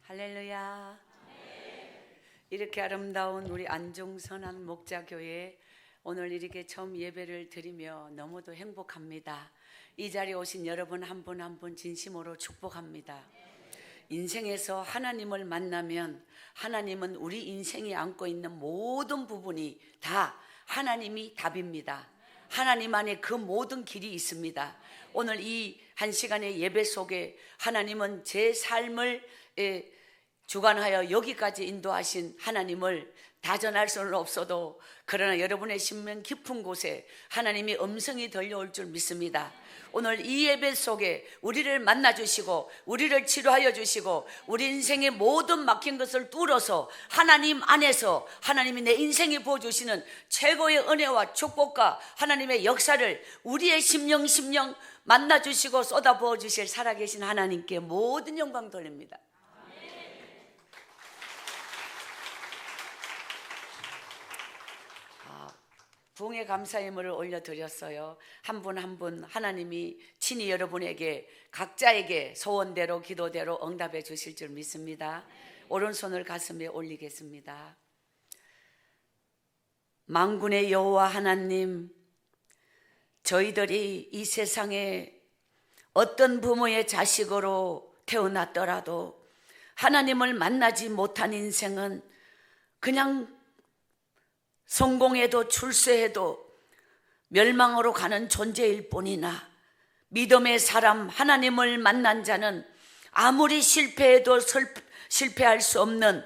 할렐루야. 이렇게 아름다운 우리 안중선한 목자교회 오늘 이렇게 처음 예배를 드리며 너무도 행복합니다. 이 자리에 오신 여러분 한 분 한 분 진심으로 축복합니다. 인생에서 하나님을 만나면 하나님은 우리 인생이 안고 있는 모든 부분이 다 하나님이 답입니다. 하나님 안에 그 모든 길이 있습니다. 오늘 이 한 시간의 예배 속에 하나님은 제 삶을 주관하여 여기까지 인도하신 하나님을 다 전할 수는 없어도 그러나 여러분의 심령 깊은 곳에 하나님의 음성이 들려올 줄 믿습니다. 오늘 이 예배 속에 우리를 만나주시고 우리를 치료하여 주시고 우리 인생의 모든 막힌 것을 뚫어서 하나님 안에서 하나님이 내 인생에 부어주시는 최고의 은혜와 축복과 하나님의 역사를 우리의 심령 만나주시고 쏟아부어 주실 살아계신 하나님께 모든 영광 돌립니다. 부흥의 감사의 예물을 올려드렸어요. 한 분 한 분 하나님이 친히 여러분에게 각자에게 소원대로 기도대로 응답해 주실 줄 믿습니다. 오른손을 가슴에 올리겠습니다. 만군의 여호와 하나님, 저희들이 이 세상에 어떤 부모의 자식으로 태어났더라도 하나님을 만나지 못한 인생은 그냥 성공해도 출세해도 멸망으로 가는 존재일 뿐이나 믿음의 사람 하나님을 만난 자는 아무리 실패해도 실패할 수 없는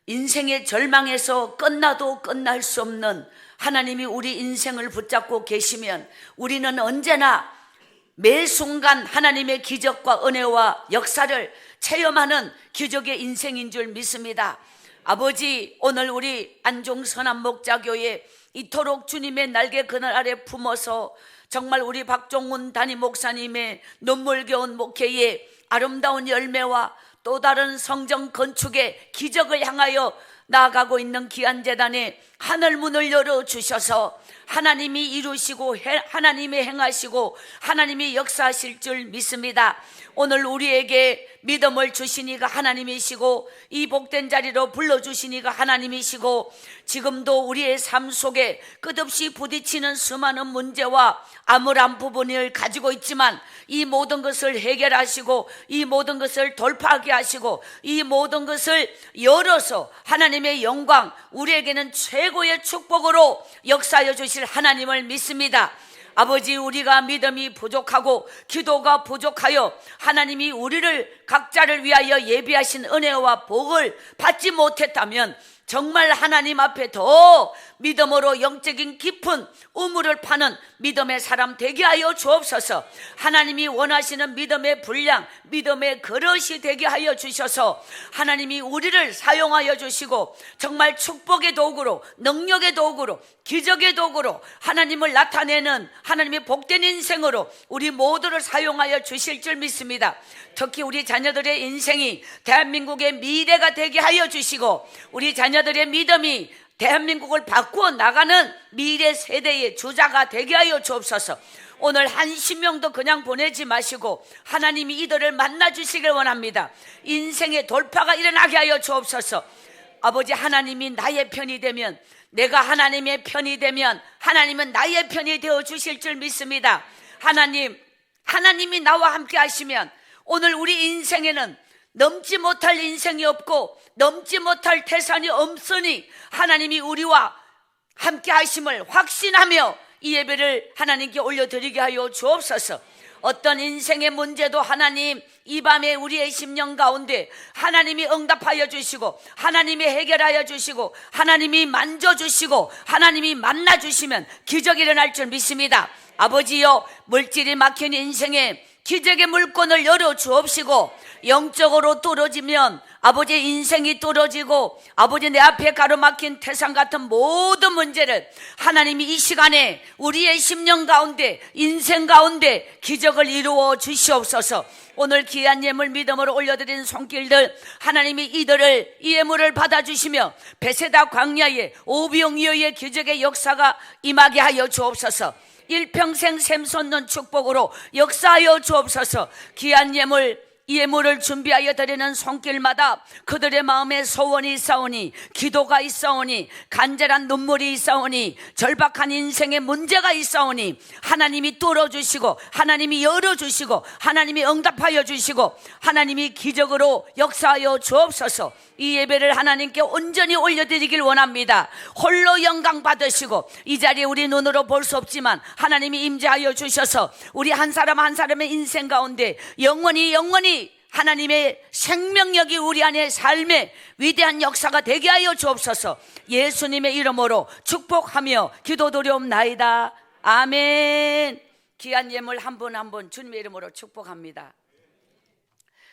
인생의 절망에서 끝나도 끝날 수 없는 하나님이 우리 인생을 붙잡고 계시면 우리는 언제나 매 순간 하나님의 기적과 은혜와 역사를 체험하는 기적의 인생인 줄 믿습니다. 아버지, 오늘 우리 안중선한 목자교회 이토록 주님의 날개 그늘 아래 품어서 정말 우리 박종훈 담임 목사님의 눈물겨운 목회의 아름다운 열매와 또 다른 성전 건축의 기적을 향하여 나아가고 있는 귀한 재단에 하늘문을 열어주셔서 하나님이 이루시고 하나님이 행하시고 하나님이 역사하실 줄 믿습니다. 오늘 우리에게 믿음을 주시니가 하나님이시고 이 복된 자리로 불러주시니가 하나님이시고 지금도 우리의 삶 속에 끝없이 부딪히는 수많은 문제와 암울한 부분을 가지고 있지만 이 모든 것을 해결하시고 이 모든 것을 돌파하게 하시고 이 모든 것을 열어서 하나님의 영광, 우리에게는 최고의 축복으로 역사하여 주실 하나님을 믿습니다. 아버지, 우리가 믿음이 부족하고 기도가 부족하여 하나님이 우리를 각자를 위하여 예비하신 은혜와 복을 받지 못했다면 정말 하나님 앞에 더 믿음으로 영적인 깊은 우물을 파는 믿음의 사람 되게 하여 주옵소서. 하나님이 원하시는 믿음의 분량, 믿음의 그릇이 되게 하여 주셔서 하나님이 우리를 사용하여 주시고 정말 축복의 도구로, 능력의 도구로, 기적의 도구로 하나님을 나타내는 하나님의 복된 인생으로 우리 모두를 사용하여 주실 줄 믿습니다. 특히 우리 자녀들의 인생이 대한민국의 미래가 되게 하여 주시고 우리 자녀들의 믿음이 대한민국을 바꾸어 나가는 미래 세대의 주자가 되게 하여 주옵소서. 오늘 한 10명도 그냥 보내지 마시고 하나님이 이들을 만나 주시길 원합니다. 인생의 돌파가 일어나게 하여 주옵소서. 아버지, 하나님이 나의 편이 되면, 내가 하나님의 편이 되면 하나님은 나의 편이 되어 주실 줄 믿습니다. 하나님이 나와 함께 하시면 오늘 우리 인생에는 넘지 못할 인생이 없고 넘지 못할 태산이 없으니 하나님이 우리와 함께 하심을 확신하며 이 예배를 하나님께 올려드리게 하여 주옵소서. 어떤 인생의 문제도 하나님 이 밤에 우리의 심령 가운데 하나님이 응답하여 주시고 하나님이 해결하여 주시고 하나님이 만져주시고 하나님이 만나주시면 기적이 일어날 줄 믿습니다. 아버지여, 물질이 막힌 인생에 기적의 물건을 열어 주옵시고 영적으로 뚫어지면 아버지의 인생이 뚫어지고 아버지 내 앞에 가로막힌 태산 같은 모든 문제를 하나님이 이 시간에 우리의 심령 가운데 인생 가운데 기적을 이루어 주시옵소서. 오늘 귀한 예물 믿음으로 올려드린 손길들 하나님이 이들을 이 예물을 받아주시며 베세다 광야에 오병이어의 기적의 역사가 임하게 하여 주옵소서. 일평생 샘솟는 축복으로 역사하여 주옵소서. 귀한 예물 예물을 준비하여 드리는 손길마다 그들의 마음에 소원이 있사오니, 기도가 있사오니, 간절한 눈물이 있사오니, 절박한 인생에 문제가 있사오니, 하나님이 뚫어주시고 하나님이 열어주시고 하나님이 응답하여 주시고 하나님이 기적으로 역사하여 주옵소서. 이 예배를 하나님께 온전히 올려드리길 원합니다. 홀로 영광 받으시고, 이 자리에 우리 눈으로 볼 수 없지만 하나님이 임재하여 주셔서 우리 한 사람 한 사람의 인생 가운데 영원히 하나님의 생명력이 우리 안에 삶의 위대한 역사가 되게 하여 주옵소서. 예수님의 이름으로 축복하며 기도드리옵나이다. 아멘. 귀한 예물 한 분 한 분 주님의 이름으로 축복합니다.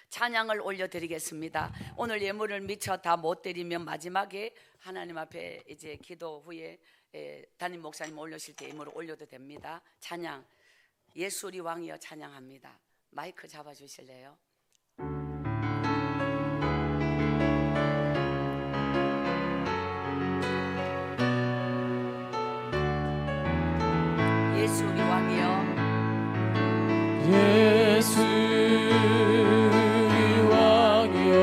찬양을 올려드리겠습니다. 오늘 예물을 미처 다 못 드리면 마지막에 하나님 앞에 이제 기도 후에 담임 목사님 올려실 때 예물을 올려도 됩니다. 찬양, 예수 우리 왕이여 찬양합니다. 마이크 잡아주실래요? 예수 우리 왕이여, 예수 우리 왕이여,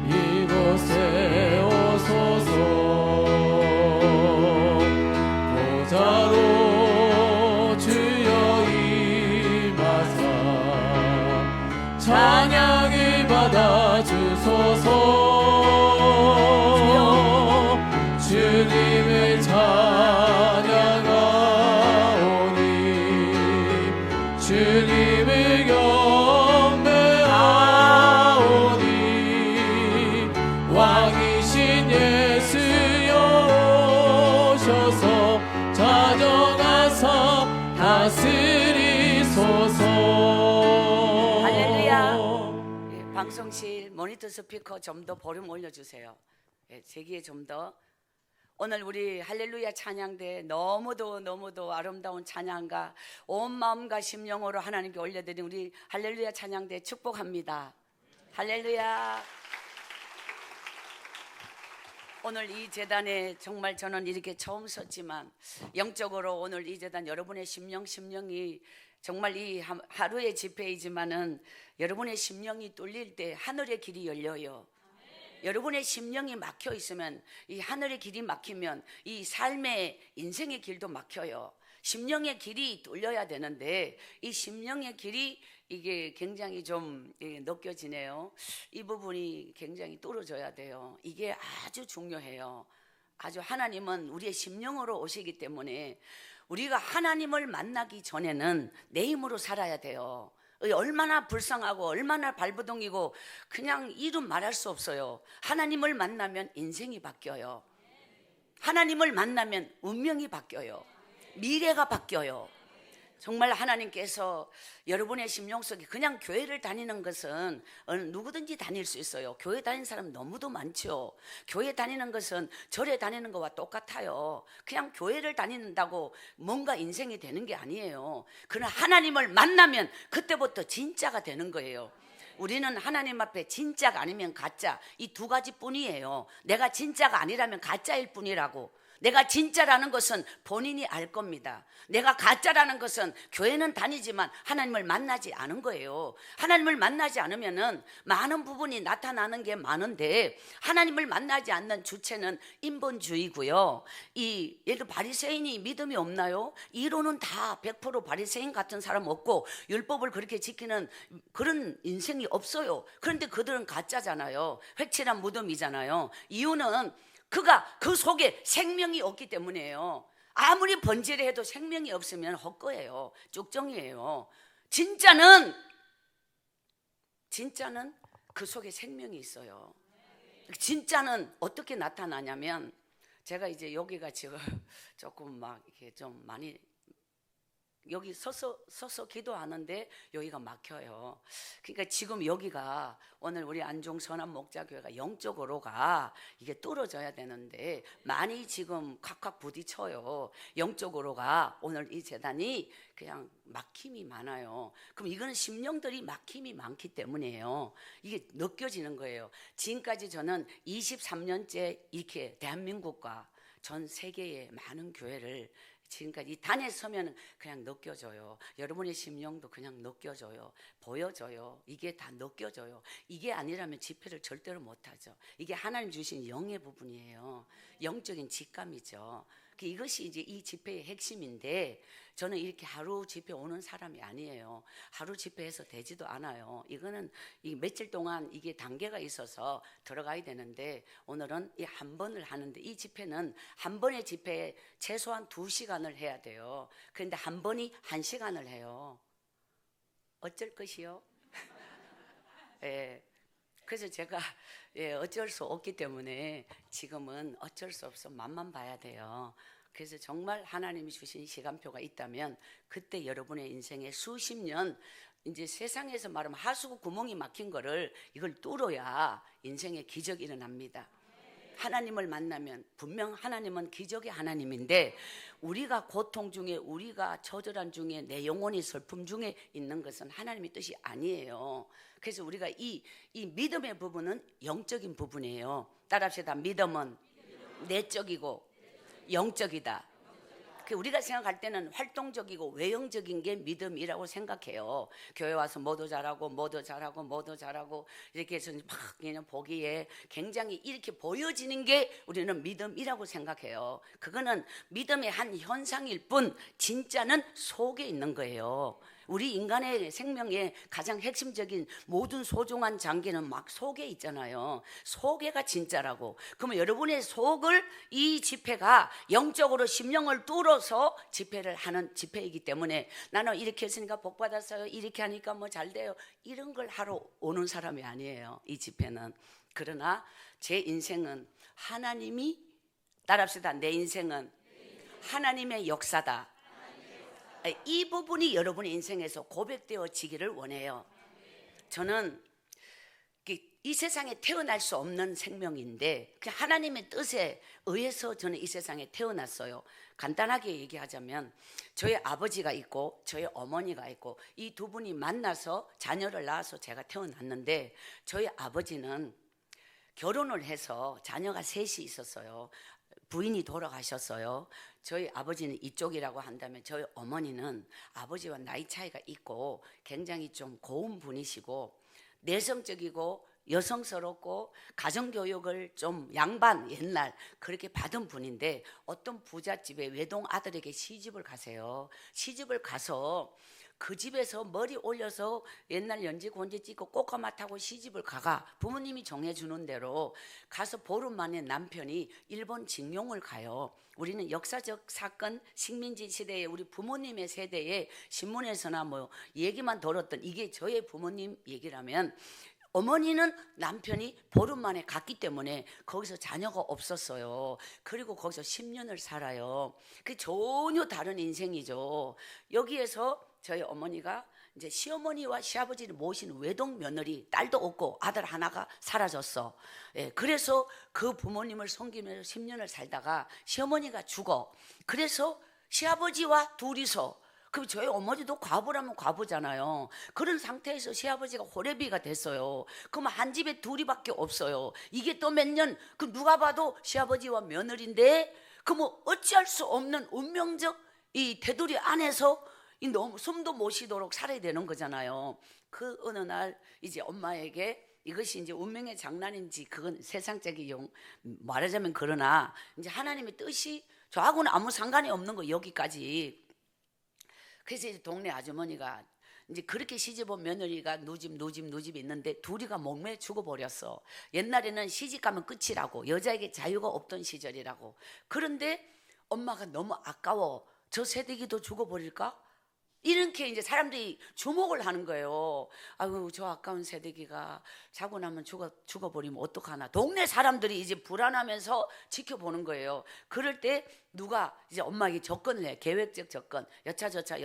이곳에 오소서. 보좌로 주여 임하사 찬양을 받아 주소서. 주님을 찬양하오니 주님을 경배하오니 왕이신 예수여 오셔서 자정하사 다스리소서. 할렐루야. 방송실 모니터 스피커 좀 더 볼륨 올려주세요. 제기에 좀 더. 오늘 우리 할렐루야 찬양대 너무도 아름다운 찬양과 온 마음과 심령으로 하나님께 올려드린 우리 할렐루야 찬양대 축복합니다. 할렐루야. 오늘 이 재단에 정말 저는 이렇게 처음 섰지만 영적으로 오늘 이 재단 여러분의 심령이 정말 이 하루의 집회이지만은 여러분의 심령이 뚫릴 때 하늘의 길이 열려요. 여러분의 심령이 막혀 있으면, 이 하늘의 길이 막히면 이 삶의 인생의 길도 막혀요. 심령의 길이 뚫려야 되는데 이 심령의 길이 이게 굉장히 좀 느껴지네요. 이 부분이 굉장히 뚫어져야 돼요. 이게 아주 중요해요. 아주 하나님은 우리의 심령으로 오시기 때문에 우리가 하나님을 만나기 전에는 내 힘으로 살아야 돼요. 얼마나 불쌍하고 얼마나 발부동이고 그냥 이름 말할 수 없어요. 하나님을 만나면 인생이 바뀌어요. 하나님을 만나면 운명이 바뀌어요. 미래가 바뀌어요. 정말 하나님께서 여러분의 심령 속에, 그냥 교회를 다니는 것은 누구든지 다닐 수 있어요. 교회 다니는 사람 너무도 많죠. 교회 다니는 것은 절에 다니는 것과 똑같아요. 그냥 교회를 다닌다고 뭔가 인생이 되는 게 아니에요. 그러나 하나님을 만나면 그때부터 진짜가 되는 거예요. 우리는 하나님 앞에 진짜가 아니면 가짜, 이 두 가지 뿐이에요. 내가 진짜가 아니라면 가짜일 뿐이라고. 내가 진짜라는 것은 본인이 알 겁니다. 내가 가짜라는 것은 교회는 다니지만 하나님을 만나지 않은 거예요. 하나님을 만나지 않으면은 많은 부분이 나타나는 게 많은데, 하나님을 만나지 않는 주체는 인본주의고요. 예를 들어 바리새인이 믿음이 없나요? 이론은 다 100% 바리새인 같은 사람 없고 율법을 그렇게 지키는 그런 인생이 없어요. 그런데 그들은 가짜잖아요. 획칠한 무덤이잖아요. 이유는 그가 그 속에 생명이 없기 때문이에요. 아무리 번제를 해도 생명이 없으면 헛거예요. 쭉정이에요. 진짜는 그 속에 생명이 있어요. 진짜는 어떻게 나타나냐면, 제가 이제 여기가 지금 조금 막 이렇게 좀 많이, 여기 서서 기도하는데 여기가 막혀요. 그러니까 지금 여기가 오늘 우리 안종 선한 목자교회가 영적으로가 이게 뚫어져야 되는데 많이 지금 칵칵 부딪혀요. 영적으로가 오늘 이 재단이 그냥 막힘이 많아요. 그럼 이거는 심령들이 막힘이 많기 때문이에요. 이게 느껴지는 거예요. 지금까지 저는 23년째 이렇게 대한민국과 전 세계의 많은 교회를 지금까지 이 단에 서면은 그냥 느껴져요. 여러분의 심령도 그냥 느껴져요. 보여져요. 이게 다 느껴져요. 이게 아니라면 집회를 절대로 못하죠. 이게 하나님 주신 영의 부분이에요. 영적인 직감이죠. 이것이 이제 이 집회의 핵심인데, 저는 이렇게 하루 집회 오는 사람이 아니에요. 하루 집회해서 되지도 않아요. 이거는 이 며칠 동안 이게 단계가 있어서 들어가야 되는데, 오늘은 이 한 번을 하는데, 이 집회는 한 번의 집회에 최소한 2시간을 해야 돼요. 그런데 한 번이 1시간을 해요. 어쩔 것이요? 예. 그래서 제가 어쩔 수 없기 때문에 지금은 어쩔 수 없어 맛만 봐야 돼요. 그래서 정말 하나님이 주신 시간표가 있다면 그때 여러분의 인생에 수십 년, 이제 세상에서 말하면 하수구 구멍이 막힌 거를 이걸 뚫어야 인생의 기적이 일어납니다. 하나님을 만나면 분명 하나님은 기적의 하나님인데, 우리가 고통 중에, 우리가 처절한 중에, 내 영혼이 슬픔 중에 있는 것은 하나님의 뜻이 아니에요. 그래서 우리가 이 믿음의 부분은 영적인 부분이에요. 따라합시다. 믿음은 내적이고 영적이다. 우리가 생각할 때는 활동적이고 외형적인 게 믿음이라고 생각해요. 교회 와서 뭐도 잘하고 이렇게 해서 막 그냥 보기에 굉장히 이렇게 보여지는 게 우리는 믿음이라고 생각해요. 그거는 믿음의 한 현상일 뿐 진짜는 속에 있는 거예요. 우리 인간의 생명의 가장 핵심적인 모든 소중한 장기는 막 속에 있잖아요. 속에가 진짜라고. 그러면 여러분의 속을 이 집회가 영적으로 심령을 뚫어서 집회를 하는 집회이기 때문에, 나는 이렇게 했으니까 복 받았어요, 이렇게 하니까 뭐 잘 돼요, 이런 걸 하러 오는 사람이 아니에요, 이 집회는. 그러나 제 인생은 하나님이, 따라합시다. 내 인생은 하나님의 역사다. 이 부분이 여러분의 인생에서 고백되어지기를 원해요. 저는 이 세상에 태어날 수 없는 생명인데 하나님의 뜻에 의해서 저는 이 세상에 태어났어요. 간단하게 얘기하자면 저희 아버지가 있고 저희 어머니가 있고 이 두 분이 만나서 자녀를 낳아서 제가 태어났는데, 저희 아버지는 결혼을 해서 자녀가 셋이 있었어요. 부인이 돌아가셨어요. 저희 아버지는 이쪽이라고 한다면 저희 어머니는 아버지와 나이 차이가 있고 굉장히 좀 고운 분이시고 내성적이고 여성스럽고 가정교육을 좀 양반 옛날 그렇게 받은 분인데, 어떤 부잣집에 외동 아들에게 시집을 가세요. 시집을 가서 그 집에서 머리 올려서 옛날 연지 곤지 찍고 꽃가마 타고 시집을 가가 부모님이 정해주는 대로 가서 보름 만에 남편이 일본 징용을 가요. 우리는 역사적 사건, 식민지 시대에 우리 부모님의 세대에 신문에서나 뭐 얘기만 들었던 이게 저의 부모님 얘기라면, 어머니는 남편이 보름 만에 갔기 때문에 거기서 자녀가 없었어요. 그리고 거기서 10년을 살아요. 그게 전혀 다른 인생이죠. 여기에서 저희 어머니가 이제 시어머니와 시아버지를 모시는 외동 며느리, 딸도 없고 아들 하나가 사라졌어. 그래서 그 부모님을 섬기면서 10년을 살다가 시어머니가 죽어. 그래서 시아버지와 둘이서, 그럼 저희 어머니도 과부라면 과부잖아요. 그런 상태에서 시아버지가 호래비가 됐어요. 그러면 한 집에 둘이밖에 없어요. 이게 또 몇 년, 그 누가 봐도 시아버지와 며느리인데, 그러면 어찌할 수 없는 운명적 이 테두리 안에서 너무 숨도 못 쉬도록 살아야 되는 거잖아요. 그 어느 날 이제 엄마에게 이것이 이제 운명의 장난인지 그건 세상적인 말하자면, 그러나 이제 하나님의 뜻이 저하고는 아무 상관이 없는 거 여기까지. 그래서 이제 동네 아주머니가 이제 그렇게 시집온 며느리가 누집 있는데 둘이가 목매에 죽어버렸어. 옛날에는 시집 가면 끝이라고, 여자에게 자유가 없던 시절이라고. 그런데 엄마가 너무 아까워, 저 새댁이도 죽어버릴까? 이렇게 이제 사람들이 주목을 하는 거예요. 아유, 저 아까운 새댁이가 자고 나면 죽어버리면 어떡하나. 동네 사람들이 이제 불안하면서 지켜보는 거예요. 그럴 때 누가 이제 엄마에게 접근을 해. 계획적 접근. 여차저차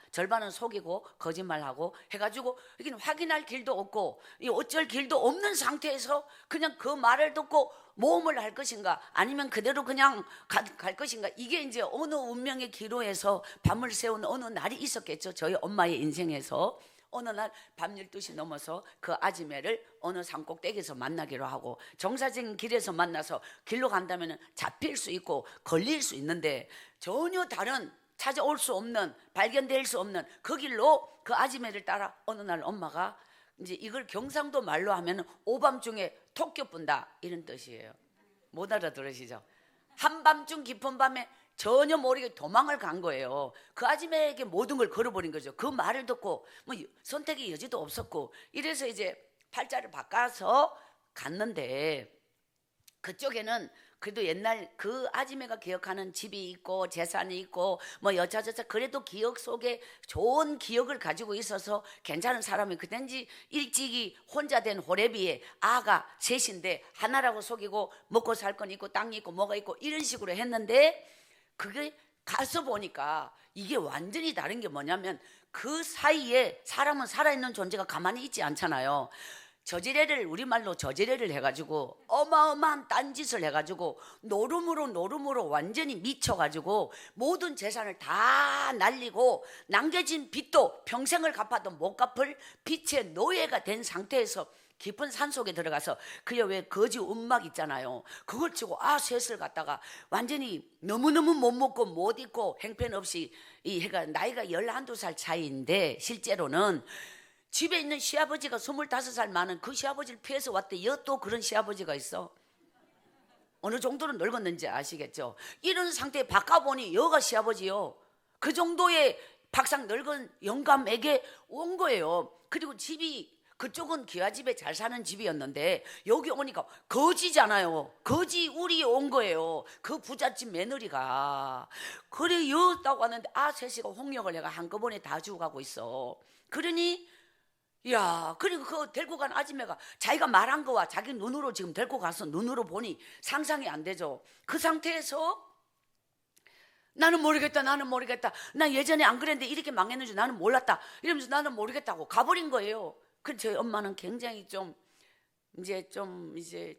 절반은 속이고 거짓말하고 해가지고 여기는 확인할 길도 없고 어쩔 길도 없는 상태에서 그냥 그 말을 듣고 모험을 할 것인가, 아니면 그대로 그냥 갈 것인가. 이게 이제 어느 운명의 기로에서 밤을 새운 어느 날이 있었겠죠. 저희 엄마의 인생에서 어느 날 밤 12시 넘어서 그 아지매를 어느 산꼭대기에서 만나기로 하고, 정사적인 길에서 만나서 길로 간다면 잡힐 수 있고 걸릴 수 있는데 전혀 다른, 찾아올 수 없는, 발견될 수 없는 그 길로 그 아지매를 따라 어느 날 엄마가, 이제 이걸 경상도 말로 하면 오밤중에 토끼 푼다 이런 뜻이에요. 못 알아들으시죠? 한밤중 깊은 밤에 전혀 모르게 도망을 간 거예요. 그 아줌마에게 모든 걸 걸어버린 거죠. 그 말을 듣고 뭐 선택의 여지도 없었고, 이래서 이제 팔자를 바꿔서 갔는데, 그쪽에는 그래도 옛날 그 아줌마가 기억하는 집이 있고 재산이 있고 뭐 여차저차 그래도 기억 속에 좋은 기억을 가지고 있어서 괜찮은 사람이, 그땐지 일찍이 혼자 된 호래비에 아가 셋인데 하나라고 속이고 먹고 살 건 있고 땅이 있고 뭐가 있고 이런 식으로 했는데, 그게 가서 보니까 이게 완전히 다른 게 뭐냐면, 그 사이에 사람은 살아있는 존재가 가만히 있지 않잖아요. 저지레를, 우리말로 저지레를 해가지고 어마어마한 딴짓을 해가지고 노름으로 완전히 미쳐가지고 모든 재산을 다 날리고 남겨진 빚도 평생을 갚아도 못 갚을 빚의 노예가 된 상태에서 깊은 산속에 들어가서, 그게 왜 거지 움막 있잖아요. 그걸 치고 셋을 갖다가 완전히 너무너무 못 먹고 못 입고 행편없이, 이 해가 나이가 11~12살 차이인데 실제로는 집에 있는 시아버지가 25살 많은 그 시아버지를 피해서 왔대. 또 그런 시아버지가 있어. 어느 정도로 늙었는지 아시겠죠? 이런 상태에 바꿔보니 여가 시아버지요. 그 정도의 박상 늙은 영감에게 온 거예요. 그리고 집이, 그쪽은 기와집에 잘 사는 집이었는데 여기 오니까 거지잖아요. 거지 우리 온 거예요. 그 부잣집 며느리가. 그래 여었다고 왔는데 셋이가 홍역을 내가 한꺼번에 다 죽어가고 있어. 그러니 야, 그리고 그 데리고 간 아줌마가 자기가 말한 거와 자기 눈으로 지금 데리고 가서 눈으로 보니 상상이 안 되죠. 그 상태에서 나는 모르겠다. 나 예전에 안 그랬는데 이렇게 망했는 줄 나는 몰랐다. 이러면서 나는 모르겠다고 가버린 거예요. 그 저희 엄마는 굉장히 이제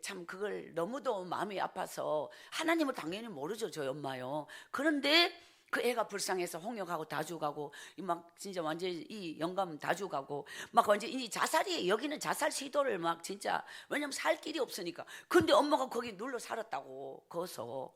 참 그걸 너무도 마음이 아파서, 하나님을 당연히 모르죠, 저희 엄마요. 그런데 그 애가 불쌍해서 홍역하고 다 죽어가고, 막 진짜 완전히 이 영감 다 죽어가고, 막 완전 이 자살이에요. 여기는 자살 시도를 막 진짜, 왜냐면 살 길이 없으니까. 근데 엄마가 거기 눌러 살았다고. 거기서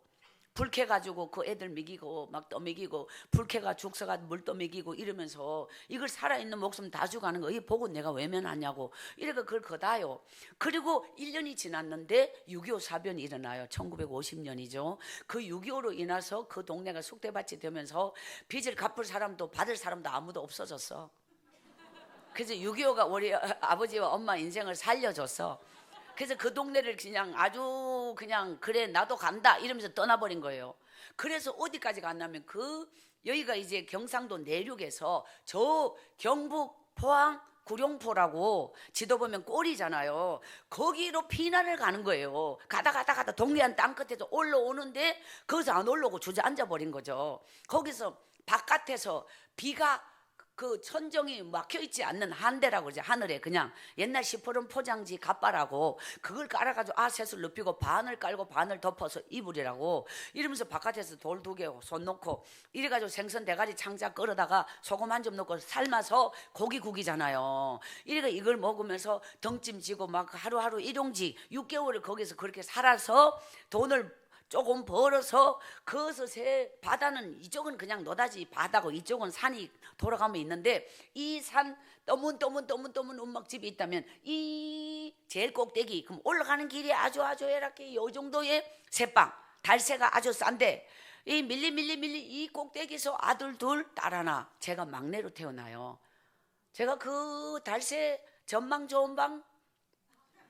불켜가지고 그 애들 먹이고 막 또 먹이고, 불켜가 죽서가 물도 먹이고 이러면서 이걸 살아있는 목숨 다 죽어가는 거, 이 보고 내가 외면하냐고 이래가 그걸 거다요. 그리고 1년이 지났는데 6.25 사변이 일어나요. 1950년이죠. 그 6.25로 인해서 그 동네가 쑥대밭이 되면서 빚을 갚을 사람도 받을 사람도 아무도 없어졌어. 그래서 6.25가 우리 아버지와 엄마 인생을 살려줬어. 그래서 그 동네를 그냥 아주 그냥 그래 나도 간다 이러면서 떠나버린 거예요. 그래서 어디까지 갔냐면, 여기가 이제 경상도 내륙에서 저 경북 포항 구룡포라고 지도 보면 꼴이잖아요. 거기로 피난을 가는 거예요. 가다 동해안 땅끝에서 올라오는데 거기서 안 올라오고 주저앉아 버린 거죠. 거기서 바깥에서 비가 그 천정이 막혀있지 않는 한대라고 그러지. 하늘에 그냥 옛날 시퍼런 포장지 갑바라고 그걸 깔아가지고 셋을 눕히고 반을 깔고 반을 덮어서 이불이라고 이러면서 바깥에서 돌 2개 손 놓고 이래가지고 생선 대가리 창자 끌어다가 소금 한 점 넣고 삶아서 고기 국이잖아요. 이래가 이걸 먹으면서 덩찜 지고 막 하루하루 일용직 6개월을 거기서 그렇게 살아서 돈을 조금 벌어서, 거기서 바다는 이쪽은 그냥 노다지 바다고 이쪽은 산이 돌아가면 있는데, 이 산 떠문 운막집이 있다면 이 제일 꼭대기, 그럼 올라가는 길이 아주 이렇게 요 정도의 새빵 달새가 아주 싼데, 이 밀리 이 꼭대기에서 아들 둘 딸 하나, 제가 막내로 태어나요. 제가 그 달새 전망 좋은 방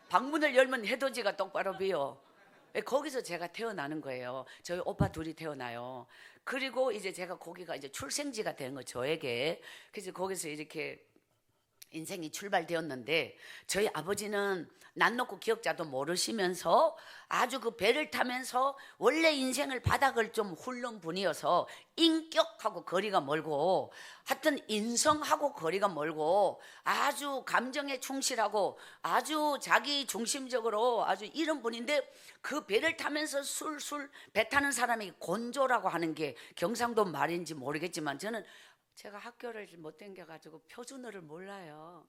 방문을 열면 해돋이가 똑바로 비어. 거기서 제가 태어나는 거예요. 저희 오빠 둘이 태어나요. 그리고 이제 제가 거기가 이제 출생지가 된 거 저에게. 그래서 거기서 이렇게 인생이 출발되었는데, 저희 아버지는 난 놓고 기억자도 모르시면서 아주 그 배를 타면서 원래 인생을 바닥을 좀 훑는 분이어서 인격하고 거리가 멀고, 하여튼 인성하고 거리가 멀고, 아주 감정에 충실하고 아주 자기 중심적으로 아주 이런 분인데, 그 배를 타면서 배 타는 사람이 곤조라고 하는 게 경상도 말인지 모르겠지만, 저는 제가 학교를 못 다녀가지고 표준어를 몰라요.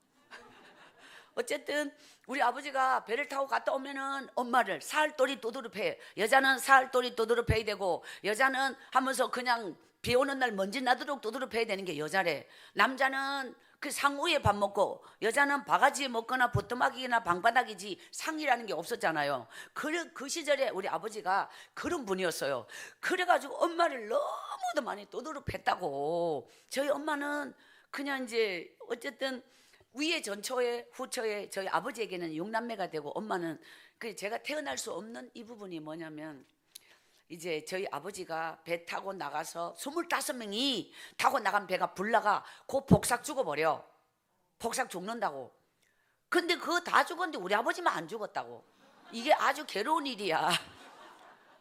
어쨌든 우리 아버지가 배를 타고 갔다 오면은 엄마를 사흘돌이 두드러패. 여자는 사흘돌이 두드러패야 되고, 여자는 하면서 그냥 비 오는 날 먼지 나도록 두드러패야 되는 게 여자래. 남자는 그 상 위에 밥 먹고, 여자는 바가지에 먹거나 보토막이나 방바닥이지 상이라는 게 없었잖아요. 그 시절에 우리 아버지가 그런 분이었어요. 그래가지고 엄마를 너무도 많이 두드러팼다고. 저희 엄마는 그냥 이제 어쨌든 위에 전처에 후처에 저희 아버지에게는 6남매가 되고, 엄마는 그 제가 태어날 수 없는 이 부분이 뭐냐면, 이제 저희 아버지가 배 타고 나가서 25명이 타고 나간 배가 불나가 그 폭삭 죽어버려. 폭삭 죽는다고. 근데 그거 다 죽었는데 우리 아버지만 안 죽었다고. 이게 아주 괴로운 일이야.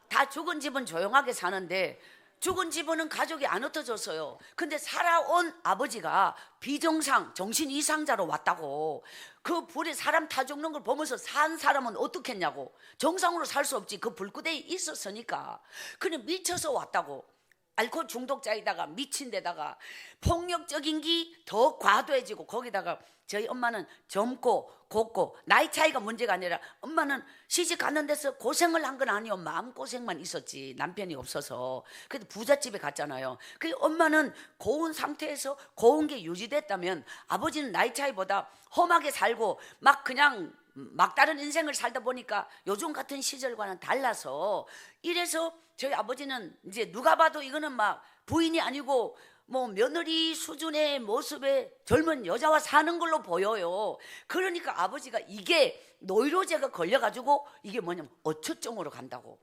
다 죽은 집은 조용하게 사는데 죽은 집은 가족이 안 흩어졌어요. 근데 살아온 아버지가 비정상, 정신 이상자로 왔다고. 그 불에 사람 타 죽는 걸 보면서 산 사람은 어떻겠냐고. 정상으로 살 수 없지. 그 불구대에 있었으니까. 그냥 미쳐서 왔다고. 알코올 중독자에다가 미친 데다가 폭력적인 게 더 과도해지고, 거기다가 저희 엄마는 젊고 곱고 나이 차이가 문제가 아니라 엄마는 시집 가는 데서 고생을 한 건 아니요. 마음고생만 있었지. 남편이 없어서. 그래도 부잣집에 갔잖아요. 그 엄마는 고운 상태에서 고운 게 유지됐다면, 아버지는 나이 차이보다 험하게 살고 막 그냥 막다른 인생을 살다 보니까 요즘 같은 시절과는 달라서, 이래서 저희 아버지는 이제 누가 봐도 이거는 막 부인이 아니고 뭐 며느리 수준의 모습의 젊은 여자와 사는 걸로 보여요. 그러니까 아버지가 이게 노이로제가 걸려가지고 이게 뭐냐면 어처증으로 간다고.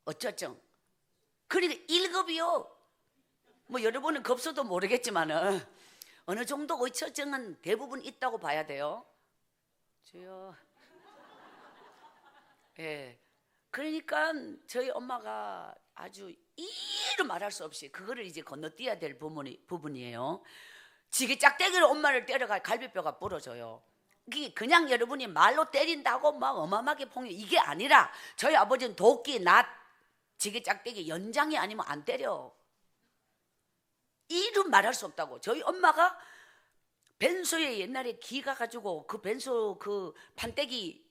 어처증. 그러니까 1급이요. 뭐 여러분은 급수도 모르겠지만은 어느 정도 어처증은 대부분 있다고 봐야 돼요. 주여. 예. 그러니까 저희 엄마가 아주 이루 말할 수 없이 그거를 이제 건너뛰어야 될 부분이에요. 지게 짝대기로 엄마를 때려가 갈비뼈가 부러져요. 이게 그냥 여러분이 말로 때린다고 막 어마어마하게 폭력, 이게 아니라 저희 아버지는 도끼, 낫, 지게 짝대기 연장이 아니면 안 때려. 이루 말할 수 없다고. 저희 엄마가 벤소에 옛날에 기가 가지고 그 벤소 그 판때기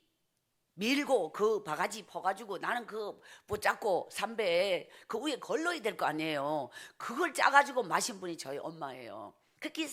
밀고 그 바가지 퍼가지고, 나는 그 붙잡고 삼배에 그 위에 걸러야 될 거 아니에요. 그걸 짜가지고 마신 분이 저희 엄마예요. 그렇게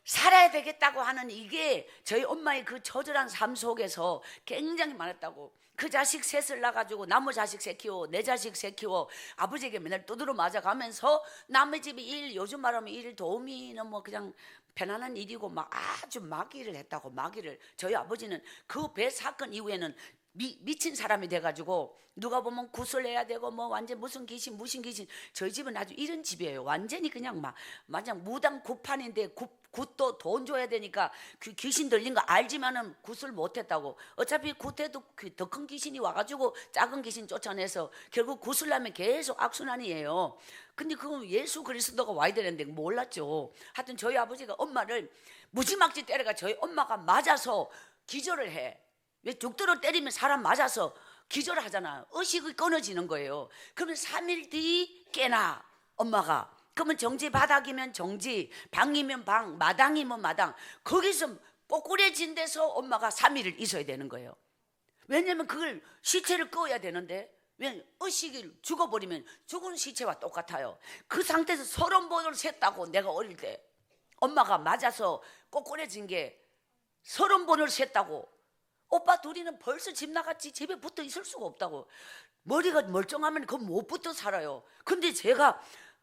살아야 되겠다고 하는 이게 저희 엄마의 그 처절한 삶 속에서 굉장히 많았다고. 그 자식 셋을 낳아가지고 나무 자식 셋 키워, 내 자식 셋 키워, 아버지에게 맨날 두드러 맞아가면서 남의 집에 일, 요즘 말하면 일 도우미는 뭐 그냥 편안한 일이고 막 아주 마귀를 했다고. 마귀를. 저희 아버지는 그 배 사건 이후에는 미친 사람이 돼가지고 누가 보면 구슬해야 되고 뭐 완전 무슨 귀신 무슨 귀신. 저희 집은 아주 이런 집이에요. 완전히 그냥 막 마냥 무당 굿판인데 굿도 돈 줘야 되니까 그 귀신 들린 거 알지만은 굿을 못했다고. 어차피 굿해도 더 큰 귀신이 와가지고 작은 귀신 쫓아내서 결국 굿을 하면 계속 악순환이에요. 근데 그건 예수 그리스도가 와야 되는데 몰랐죠. 하여튼 저희 아버지가 엄마를 무지막지 때려가 저희 엄마가 맞아서 기절을 해. 왜 죽도록 때리면 사람 맞아서 기절을 하잖아. 의식이 끊어지는 거예요. 그러면 3일 뒤 깨나 엄마가. 그러면 정지 바닥이면 정지, 방이면 방, 마당이면 마당. 거기서 꼬꾸려진 데서 엄마가 3일을 있어야 되는 거예요. 왜냐면 그걸 시체를 꺼야 되는데, 왜 의식이 죽어버리면 죽은 시체와 똑같아요. 그 상태에서 30번을 셌다고. 내가 어릴 때 엄마가 맞아서 꼬꾸려진 게 30번을 셌다고. 오빠 둘이는 벌써 집 나갔지 집에 붙어 있을 수가 없다고. 머리가 멀쩡하면 그 못 붙어 살아요. 근데 제가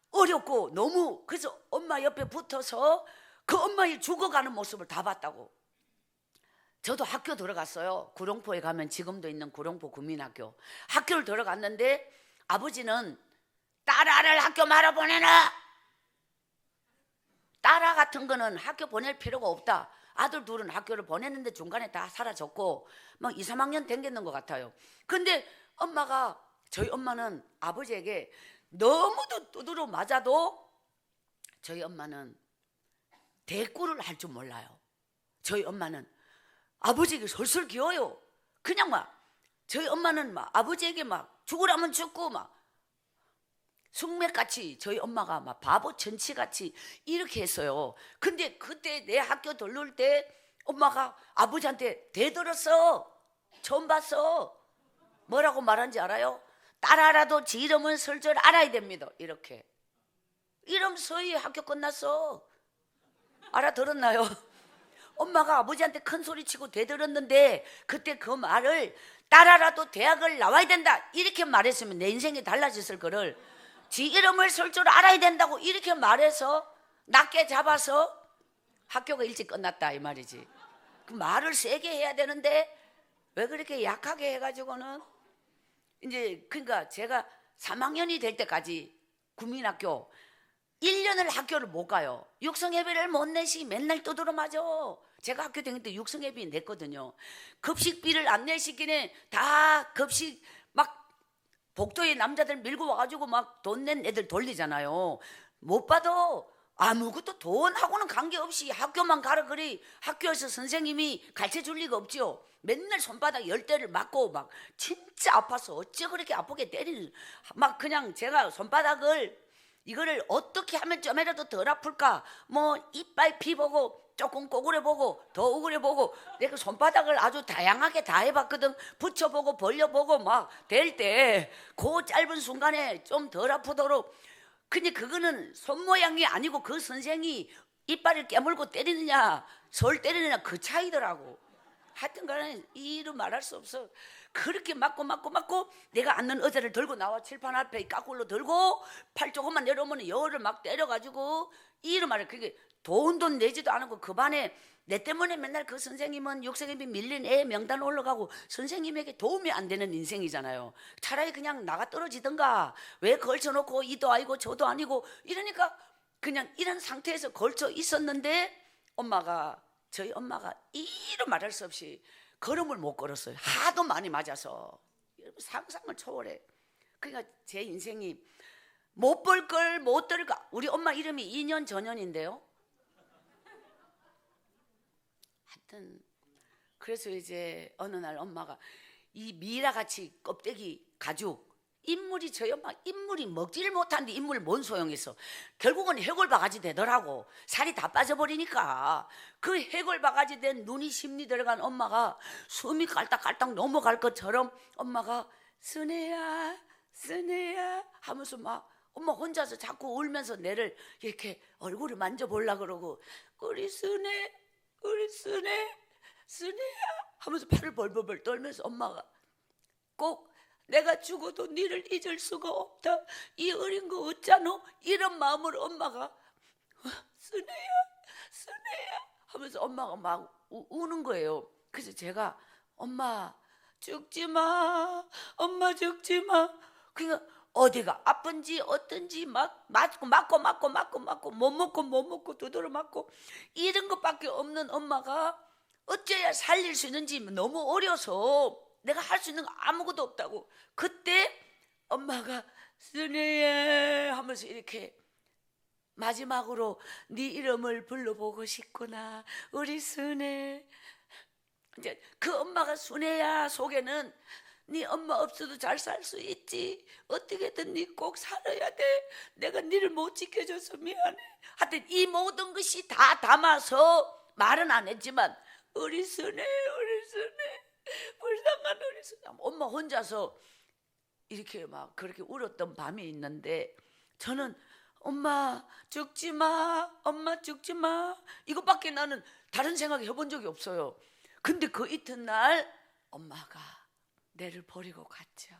어렵고 너무, 그래서 엄마 옆에 붙어서 그 엄마의 죽어가는 모습을 다 봤다고. 저도 학교 들어갔어요. 구룡포에 가면 지금도 있는 구룡포 국민학교. 학교를 들어갔는데 아버지는 딸아를 학교 말아 보내라. 딸아 같은 거는 학교 보낼 필요가 없다. 아들 둘은 학교를 보냈는데 중간에 다 사라졌고 막 2, 3학년 댕겼는 것 같아요. 근데 엄마가, 저희 엄마는 아버지에게 너무도 두드러 맞아도 저희 엄마는 대꾸를 할 줄 몰라요. 저희 엄마는 아버지에게 솔솔 기어요. 그냥 막 저희 엄마는 막 아버지에게 막 죽으라면 죽고 막 숙맥같이 저희 엄마가 막 바보 천치같이 이렇게 했어요. 근데 그때 내 학교 들러올 때 엄마가 아버지한테 대들었어. 처음 봤어. 뭐라고 말한지 알아요? 딸아라도 지 이름은 쓸 줄 알아야 됩니다. 이렇게. 이름 서희 학교 끝났어. 알아들었나요? 엄마가 아버지한테 큰 소리 치고 대들었는데 그때 그 말을 딸아라도 대학을 나와야 된다 이렇게 말했으면 내 인생이 달라졌을 거를 지 이름을 쓸 줄 알아야 된다고 이렇게 말해서 낮게 잡아서 학교가 일찍 끝났다 이 말이지. 그 말을 세게 해야 되는데 왜 그렇게 약하게 해가지고는 이제 그러니까 제가 3학년이 될 때까지 국민학교 1년을 학교를 못 가요. 육성예비를 못 내시 맨날 두드러 맞아. 제가 학교 다닐 때 육성예비 냈거든요. 급식비를 안 내시기는 다 급식 막 복도에 남자들 밀고 와가지고 막 돈 낸 애들 돌리잖아요. 못 봐도 아무것도 돈하고는 관계없이 학교만 가라 그리 학교에서 선생님이 가르쳐줄 리가 없죠. 맨날 손바닥 10대를 맞고 막 진짜 아파서 어째 그렇게 아프게 때리는 막 그냥 제가 손바닥을 이거를 어떻게 하면 좀이라도 덜 아플까 뭐 이빨 피 보고 조금 꼬그려 보고 더 우그려 보고 내가 손바닥을 아주 다양하게 다 해봤거든. 붙여보고 벌려보고 막 될 때 그 짧은 순간에 좀 덜 아프도록. 근데 그거는 손 모양이 아니고 그 선생이 이빨을 깨물고 때리느냐 절 때리느냐 그 차이더라고. 하여튼 간에 이루 말할 수 없어. 그렇게 맞고 내가 앉는 의자를 들고 나와 칠판 앞에 까꿀로 들고 팔 조금만 내려오면 열을 막 때려가지고 이루 말해. 그게 돈 내지도 않고 그 반에 내 때문에 맨날 그 선생님은 육성예비 밀린 애 명단 올라가고 선생님에게 도움이 안 되는 인생이잖아요. 차라리 그냥 나가 떨어지든가 왜 걸쳐놓고 이도 아니고 저도 아니고 이러니까 그냥 이런 상태에서 걸쳐 있었는데 저희 엄마가 이루 말할 수 없이 걸음을 못 걸었어요. 하도 많이 맞아서 상상을 초월해. 그러니까 제 인생이 못 볼 걸 못 들까. 우리 엄마 이름이 2년 전년인데요. 하여튼 그래서 이제 어느 날 엄마가 이 미라같이 껍데기 가죽 인물이 저희 엄마 인물이 먹지를 못하는데 인물 뭔 소용있어. 결국은 해골바가지 되더라고. 살이 다 빠져버리니까. 그 해골바가지 된 눈이 심리 들어간 엄마가 숨이 깔딱깔딱 넘어갈 것처럼 엄마가 순애야 하면서 막 엄마 혼자서 자꾸 울면서 내를 이렇게 얼굴을 만져보려고 그러고 우리 순애야 하면서 팔을 벌벌벌 떨면서 엄마가 꼭 내가 죽어도 니를 잊을 수가 없다. 이 어린 거 어쩌노? 이런 마음으로 엄마가 순애야 하면서 엄마가 막 우는 거예요. 그래서 제가 엄마 죽지 마. 그러니까 어디가 아픈지 어떤지 막 맞고 못 먹고 두드러 맞고 이런 것밖에 없는 엄마가 어째야 살릴 수 있는지 너무 어려서 내가 할 수 있는 거 아무것도 없다고. 그때 엄마가 순애야 하면서 이렇게 마지막으로 네 이름을 불러보고 싶구나 우리 순애. 이제 그 엄마가 순애야 속에는 네 엄마 없어도 잘 살 수 있지. 어떻게든 네 꼭 살아야 돼. 내가 네를 못 지켜줘서 미안해. 하여튼 이 모든 것이 다 담아서 말은 안 했지만 우리 순애 불쌍한 우리 순애. 엄마 혼자서 이렇게 막 그렇게 울었던 밤이 있는데 저는 엄마 죽지 마 이것밖에 나는 다른 생각 해본 적이 없어요. 근데 그 이튿날 엄마가 내를 버리고 갔죠.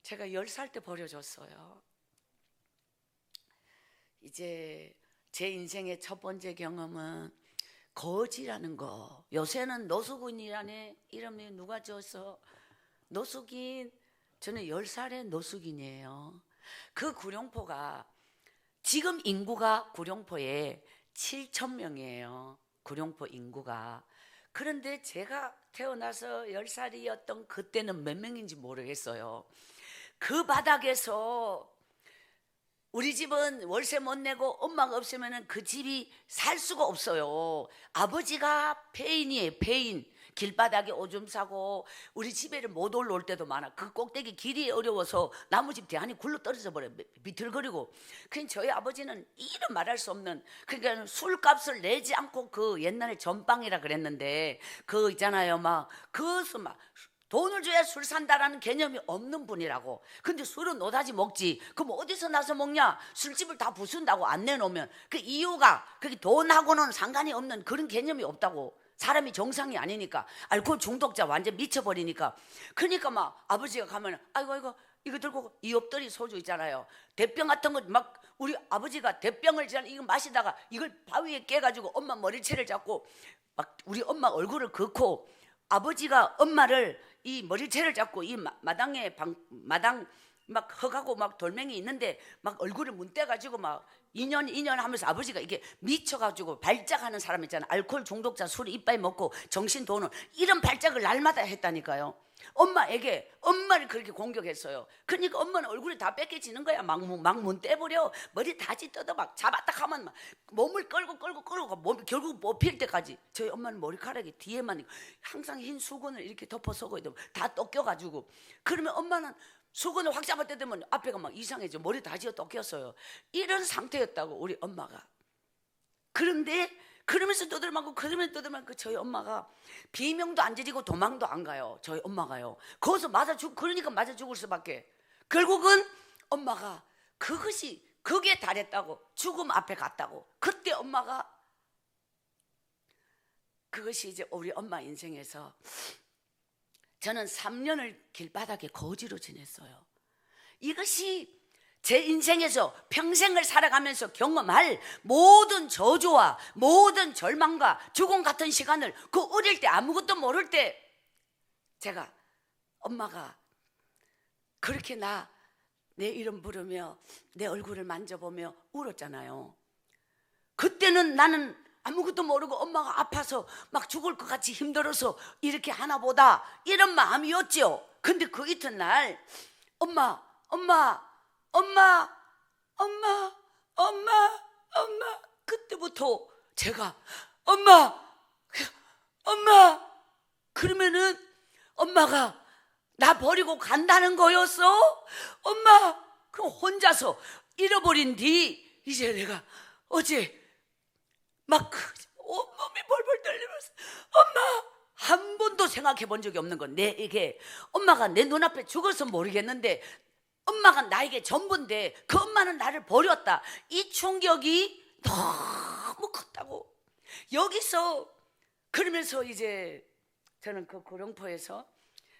제가 10살 때 버려졌어요. 이제 제 인생의 첫 번째 경험은 거지라는 거. 요새는 노숙인이라네. 이름이 누가 지어서 노숙인. 저는 10살의 노숙인이에요. 그 구룡포가 지금 인구가 구룡포에 7,000명이에요. 구룡포 인구가. 그런데 제가 태어나서 10살이었던 그때는 몇 명인지 모르겠어요. 그 바닥에서 우리 집은 월세 못 내고 엄마가 없으면 그 집이 살 수가 없어요. 아버지가 폐인이에요. 폐인. 길바닥에 오줌 싸고 우리 집에를 못 올라올 때도 많아. 그 꼭대기 길이 어려워서 나무집 대안이 굴러 떨어져 버려. 비틀거리고. 그냥 저희 아버지는 이름 말할 수 없는, 그러니까 술값을 내지 않고, 그 옛날에 전빵이라 그랬는데 그 있잖아요, 막 그것을 막 돈을 줘야 술 산다라는 개념이 없는 분이라고. 근데 술은 노다지 먹지. 그럼 어디서 나서 먹냐? 술집을 다 부순다고 안 내놓으면. 그 이유가 그게 돈하고는 상관이 없는 그런 개념이 없다고. 사람이 정상이 아니니까. 알코올 중독자 완전 미쳐버리니까. 그러니까 막 아버지가 가면 아이고 이거 들고, 이 옆돌이 소주 있잖아요, 대병 같은 거 막, 우리 아버지가 대병을 이거 마시다가 이걸 바위에 깨가지고 엄마 머리채를 잡고 막 우리 엄마 얼굴을 긁고, 아버지가 엄마를 이 머리채를 잡고 이 마당에 마당 막 흙하고 막 돌멩이 있는데 막 얼굴을 문대가지고 막 인연 하면서 아버지가 이게 미쳐가지고 발작하는 사람 있잖아. 알코올 중독자, 술 이빨 먹고 정신 도는 이런 발작을 날마다 했다니까요. 엄마에게, 엄마를 그렇게 공격했어요. 그러니까 엄마는 얼굴이 다 뺏겨지는 거야. 막 문 떼버려. 머리 다지 뜯어 막 잡았다 하면 막 몸을 끌고 몸이 결국 뽑힐 때까지. 저희 엄마는 머리카락이 뒤에만 항상 흰 수건을 이렇게 덮어 쓰고 있고 다 뜯겨가지고. 그러면 엄마는 수건을 확 잡을 때 되면 앞에가 막 이상해져. 머리 다 지어 뜯겼어요. 이런 상태였다고 우리 엄마가. 그런데 그러면서 떠들만고 저희 엄마가 비명도 안 지르고 도망도 안 가요. 저희 엄마가요. 거기서 그러니까 맞아 죽을 수밖에. 결국은 엄마가 그게 달했다고. 죽음 앞에 갔다고. 그때 엄마가, 그것이 이제 우리 엄마 인생에서, 저는 3년을 길바닥에 거지로 지냈어요. 이것이 제 인생에서 평생을 살아가면서 경험할 모든 저주와 모든 절망과 죽음 같은 시간을, 그 어릴 때 아무것도 모를 때 제가, 엄마가 그렇게 내 이름 부르며 내 얼굴을 만져보며 울었잖아요. 그때는 나는 아무것도 모르고 엄마가 아파서 막 죽을 것 같이 힘들어서 이렇게 하나 보다 이런 마음이었죠. 근데 그 이튿날 엄마 그때부터 제가 엄마 그러면은 엄마가 나 버리고 간다는 거였어? 엄마, 그럼 혼자서 잃어버린 뒤 이제 내가 어제 막 온몸이 벌벌 떨리면서, 엄마, 한 번도 생각해 본 적이 없는 건 이게 엄마가 내 눈앞에 죽어서 모르겠는데 엄마가 나에게 전부인데 그 엄마는 나를 버렸다. 이 충격이 너무 컸다고. 여기서 그러면서 이제 저는 그 구룡포에서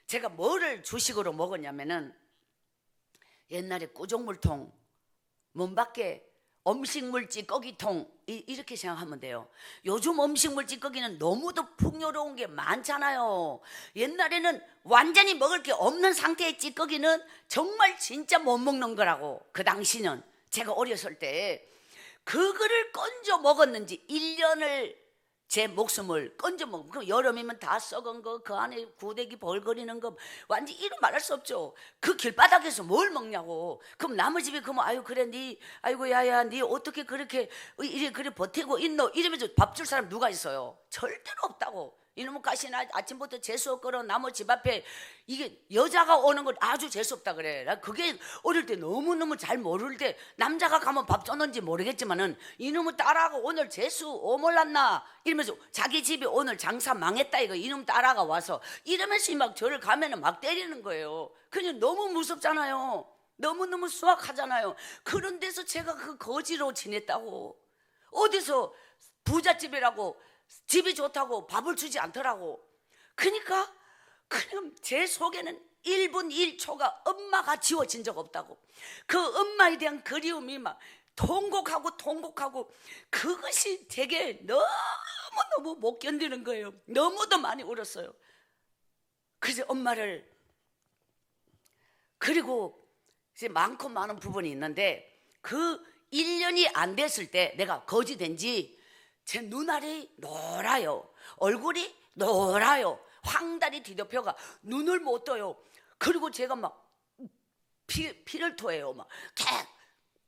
제가 뭐를 주식으로 먹었냐면은, 옛날에 꾸종물통, 문밖에 음식물 찌꺼기통, 이렇게 생각하면 돼요. 요즘 음식물 찌꺼기는 너무도 풍요로운 게 많잖아요. 옛날에는 완전히 먹을 게 없는 상태의 찌꺼기는 정말 진짜 못 먹는 거라고. 그 당시는 제가 어렸을 때 그거를 건져 먹었는지 1년을 제 목숨을 건져 먹으면, 그럼 여름이면 다 썩은 거, 그 안에 구데기 벌거리는 거, 완전 이름 말할 수 없죠. 그 길바닥에서 뭘 먹냐고. 그럼 남의 집에 그러면 아유 그래 아이고 야야 니 어떻게 그렇게 이래 그래 버티고 있노, 이러면서 밥 줄 사람 누가 있어요? 절대로 없다고. 이놈의 가시나 아침부터 재수 끌어 나무 집 앞에, 이게 여자가 오는 걸 아주 재수없다 그래. 나 그게 어릴 때 너무너무 잘 모를 때, 남자가 가면 밥 줬는지 모르겠지만은 이놈의 딸아가 오늘 재수 오몰랐나 이러면서 자기 집이 오늘 장사 망했다 이거, 이놈 딸아가 와서 이러면서 막 저를 가면은 막 때리는 거예요. 그냥 너무 무섭잖아요. 너무너무 수학하잖아요. 그런 데서 제가 그 거지로 지냈다고. 어디서 부잣집이라고 집이 좋다고 밥을 주지 않더라고. 그러니까 그냥 제 속에는 1분 1초가 엄마가 지워진 적 없다고. 그 엄마에 대한 그리움이 막 통곡하고 그것이 되게 너무너무 못 견디는 거예요. 너무도 많이 울었어요. 그래서 엄마를, 그리고 이제 많고 많은 부분이 있는데, 그 1년이 안 됐을 때 내가 거지 된 지 제 눈알이 노라요. 얼굴이 노라요. 황달이 뒤덮여가 눈을 못 떠요. 그리고 제가 막 피를 토해요. 막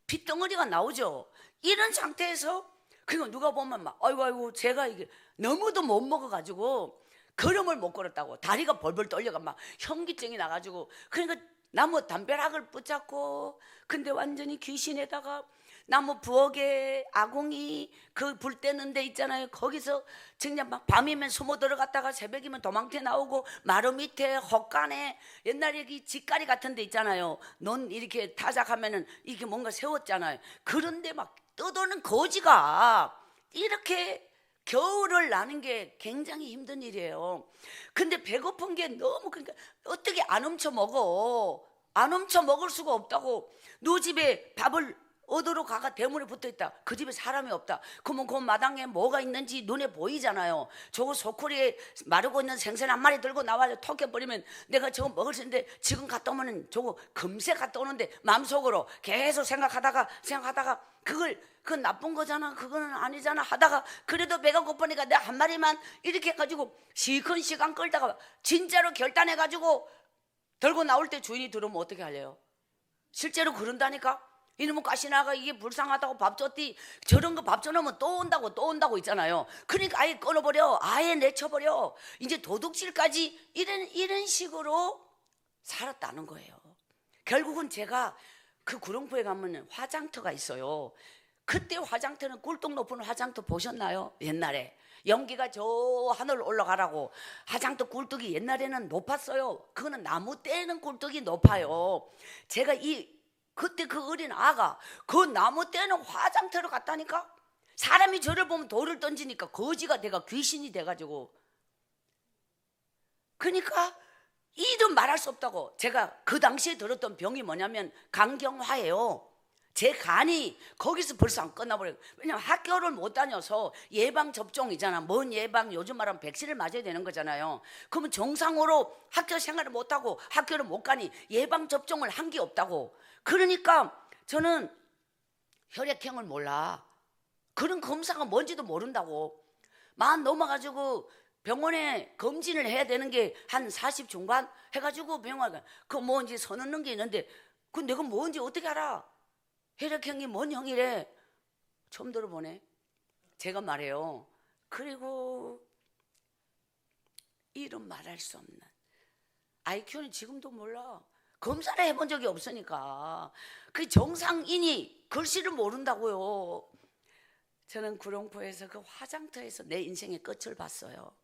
핏덩어리가 나오죠. 이런 상태에서, 그리고 누가 보면 막 아이고 제가 이게 너무도 못 먹어가지고 걸음을 못 걸었다고. 다리가 벌벌 떨려가 막 현기증이 나가지고. 그러니까 나무 담벼락을 붙잡고, 근데 완전히 귀신에다가 나무 부엌에 아궁이 그 불 때는 데 있잖아요. 거기서 그냥 막 밤이면 숨어 들어갔다가 새벽이면 도망쳐 나오고, 마루 밑에 헛간에 옛날에 이 집가리 같은 데 있잖아요. 논 이렇게 타작하면은 이게 뭔가 세웠잖아요. 그런데 막 떠도는 거지가 이렇게 겨울을 나는 게 굉장히 힘든 일이에요. 근데 배고픈 게 너무, 그러니까 어떻게 안 훔쳐 먹어? 안 훔쳐 먹을 수가 없다고. 너 집에 밥을 얻으러 가가 대문에 붙어 있다. 그 집에 사람이 없다. 그러면 그 마당에 뭐가 있는지 눈에 보이잖아요. 저거 소쿠리에 마르고 있는 생선 한 마리 들고 나와서 톡해버리면 내가 저거 먹을 수 있는데, 지금 갔다 오면 저거 금세 갔다 오는데, 마음속으로 계속 생각하다가 그건 나쁜 거잖아, 그거는 아니잖아 하다가, 그래도 배가 고프니까 내가 한 마리만 이렇게 해가지고 시큰 시간 끌다가 진짜로 결단해가지고 들고 나올 때 주인이 들으면 어떻게 할래요? 실제로 그런다니까. 이놈의 가시나가 이게 불쌍하다고 밥 줬디, 저런 거 밥 줘놓으면 또 온다고 있잖아요. 그러니까 아예 끊어버려, 아예 내쳐버려. 이제 도둑질까지 이런 식으로 살았다는 거예요. 결국은 제가 그 구룡포에 가면 화장터가 있어요. 그때 화장터는 꿀떡 높은 화장터 보셨나요? 옛날에 연기가 저 하늘 올라가라고 화장터 꿀떡이 옛날에는 높았어요. 그거는 나무 떼는 꿀떡이 높아요. 제가 그때 그 어린 아가 그 나무 떼는 화장터로 갔다니까. 사람이 저를 보면 돌을 던지니까 거지가 돼가 귀신이 돼가지고. 그러니까 이름 말할 수 없다고. 제가 그 당시에 들었던 병이 뭐냐면 간경화예요. 제 간이 거기서 벌써 안 끝나버려요. 왜냐면 학교를 못 다녀서 예방접종이잖아. 뭔 예방, 요즘 말하면 백신을 맞아야 되는 거잖아요. 그러면 정상으로 학교 생활을 못하고 학교를 못 가니 예방접종을 한 게 없다고. 그러니까 저는 혈액형을 몰라. 그런 검사가 뭔지도 모른다고. 만 넘어가지고 병원에 검진을 해야 되는 게 한 40 중반 해가지고 병원에 그 뭔지 서 넣는 게 있는데, 그 내가 뭔지 어떻게 알아? 혈액형이 뭔 형이래. 처음 들어보네. 제가 말해요. 그리고 이름 말할 수 없는 IQ는 지금도 몰라. 검사를 해본 적이 없으니까. 그 정상인이 글씨를 모른다고요. 저는 구룡포에서 그 화장터에서 내 인생의 끝을 봤어요.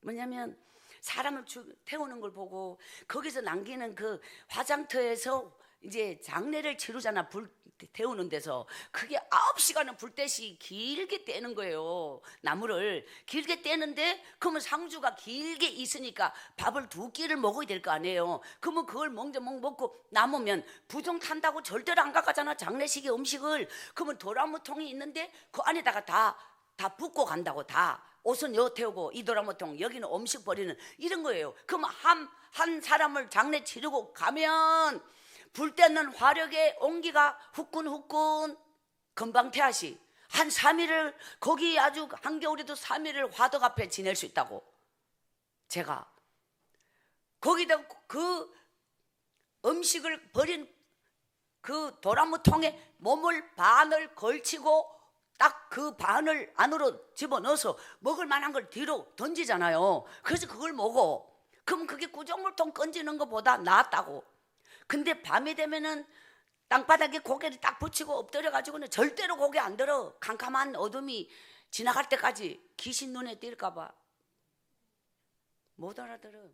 뭐냐면 사람을 태우는 걸 보고 거기서 남기는 그 화장터에서 이제 장례를 치르잖아. 불 태우는 데서. 그게 9시간은 불대시 길게 떼는 거예요. 나무를 길게 떼는데, 그러면 상주가 길게 있으니까 밥을 2끼를 먹어야 될 거 아니에요. 그러면 그걸 먹고 남으면 부정 탄다고 절대로 안 가가잖아, 장례식의 음식을. 그러면 도라무통이 있는데 그 안에다가 다 붓고 간다고. 다 옷은 여 태우고 이 도라무통, 여기는 음식 버리는, 이런 거예요. 그러면 한 사람을 장례 치르고 가면 불 때는 화력의 온기가 후끈후끈, 금방 태하시 한 3일을 거기 아주 한겨울에도 3일을 화덕 앞에 지낼 수 있다고. 제가 거기다 그 음식을 버린 그 도라무통에 몸을 반을 걸치고 딱 그 반을 안으로 집어넣어서 먹을 만한 걸 뒤로 던지잖아요. 그래서 그걸 먹어. 그럼 그게 구정물통 건지는 것보다 낫다고. 근데 밤이 되면은 땅바닥에 고개를 딱 붙이고 엎드려가지고는 절대로 고개 안 들어. 캄캄한 어둠이 지나갈 때까지. 귀신 눈에 띌까봐. 못 알아들어.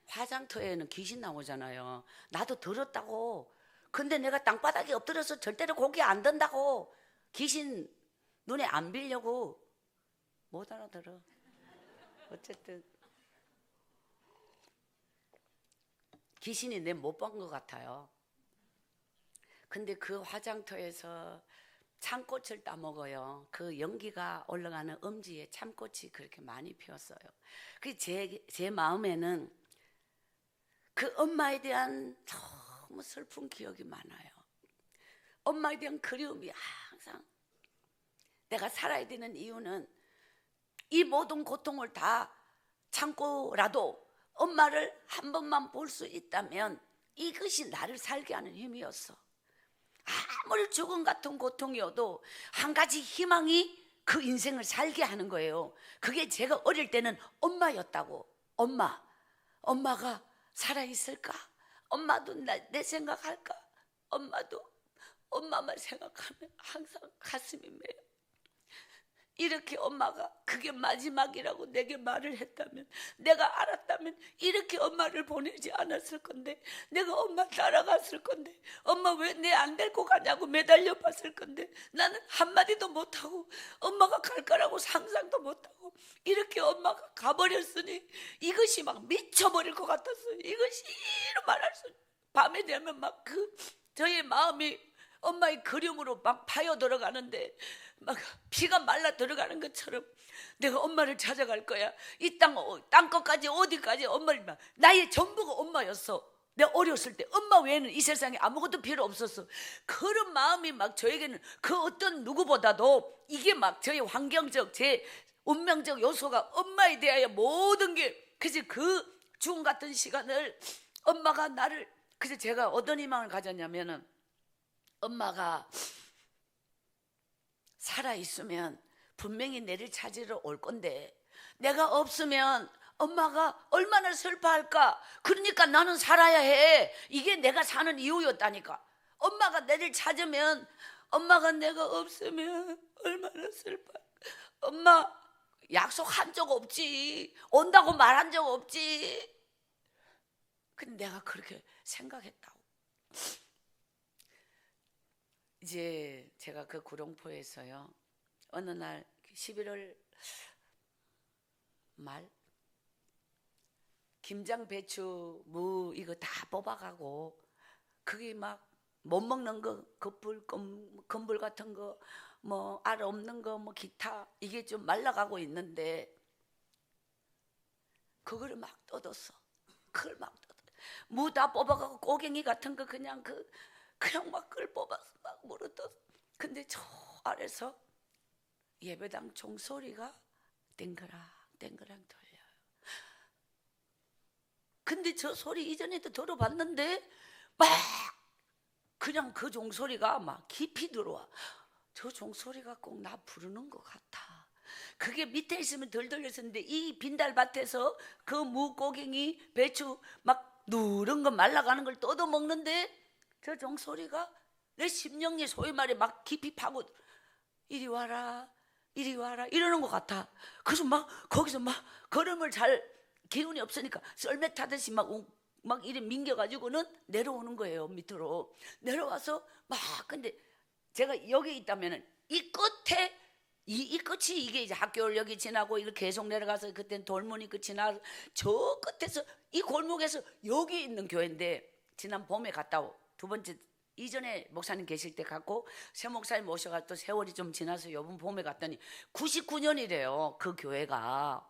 화장터에는 귀신 나오잖아요. 나도 들었다고. 근데 내가 땅바닥에 엎드려서 절대로 고개 안 든다고. 귀신 눈에 안 빌려고. 못 알아들어. 어쨌든 귀신이 내 못 본 것 같아요. 근데 그 화장터에서 참꽃을 따먹어요. 그 연기가 올라가는 음지에 참꽃이 그렇게 많이 피었어요. 제 마음에는 그 엄마에 대한 너무 슬픈 기억이 많아요. 엄마에 대한 그리움이 항상. 내가 살아야 되는 이유는 이 모든 고통을 다 참고라도 엄마를 한 번만 볼 수 있다면 이것이 나를 살게 하는 힘이었어. 아무리 죽음 같은 고통이어도 한 가지 희망이 그 인생을 살게 하는 거예요. 그게 제가 어릴 때는 엄마였다고. 엄마가 살아있을까? 엄마도 내 생각할까? 엄마도 엄마만 생각하면 항상 가슴이 메요. 이렇게 엄마가 그게 마지막이라고 내게 말을 했다면, 내가 알았다면 이렇게 엄마를 보내지 않았을 건데, 내가 엄마 따라갔을 건데, 엄마 왜 내 안 데리고 가냐고 매달려 봤을 건데, 나는 한마디도 못하고 엄마가 갈 거라고 상상도 못하고 이렇게 엄마가 가버렸으니 이것이 막 미쳐버릴 것 같았어요. 이것이 말할 수, 밤에 되면 막 저의 마음이 엄마의 그림으로 막 파여 들어가는데, 막 피가 말라 들어가는 것처럼 내가 엄마를 찾아갈 거야. 이 땅 끝까지 어디까지 엄마를, 막 나의 전부가 엄마였어. 내가 어렸을 때 엄마 외에는 이 세상에 아무것도 필요 없었어. 그런 마음이 막 저에게는 그 어떤 누구보다도 이게 막 저의 환경적, 제 운명적 요소가 엄마에 대하여 모든 게, 그래서 그 죽음 같은 시간을 엄마가 나를, 그래서 제가 어떤 희망을 가졌냐면은, 엄마가 살아있으면 분명히 내를 찾으러 올 건데, 내가 없으면 엄마가 얼마나 슬퍼할까. 그러니까 나는 살아야 해. 이게 내가 사는 이유였다니까. 엄마가 내를 찾으면, 엄마가 내가 없으면 얼마나 슬퍼할까. 엄마 약속한 적 없지, 온다고 말한 적 없지. 근데 내가 그렇게 생각했다고. 이제 제가 그 구룡포에서요, 어느 날 11월 말 김장, 배추, 무 이거 다 뽑아가고, 그게 막 못 먹는 거, 건불 같은 거, 뭐 알 없는 거, 뭐 기타, 이게 좀 말라가고 있는데, 그거를 막 뜯었어. 그걸 막 뜯어. 무 다 뽑아가고 꼬갱이 같은 거 그냥 막 그걸 뽑아서 막 물어뜯어. 근데 저 아래서 예배당 종소리가 땡그랑 땡그랑 들려요. 근데 저 소리 이전에도 들어봤는데 막 그냥 그 종소리가 막 깊이 들어와. 저 종소리가 꼭 나 부르는 것 같아. 그게 밑에 있으면 덜 들렸었는데, 이 빈달밭에서 그 무고갱이, 배추 막 누런 거 말라가는 걸 뜯어 먹는데, 저 종소리가 내 심령에 소위 말해 막 깊이 파고, 이리 와라 이리 와라 이러는 것 같아. 그래서 막 거기서 막 걸음을 잘, 기운이 없으니까 썰매 타듯이 막 이리 민겨가지고는 내려오는 거예요. 밑으로 내려와서 막, 근데 제가 여기 있다면은 이 끝에 이 끝이, 이게 이제 학교역이 지나고 이걸 계속 내려가서, 그때는 돌문이 끝이 나, 저 끝에서 이 골목에서 여기 있는 교회인데, 지난 봄에 갔다 두 번째, 이전에 목사님 계실 때 갔고 새 목사님 모셔가 또 세월이 좀 지나서 요번 봄에 갔더니 99년이래요 그 교회가.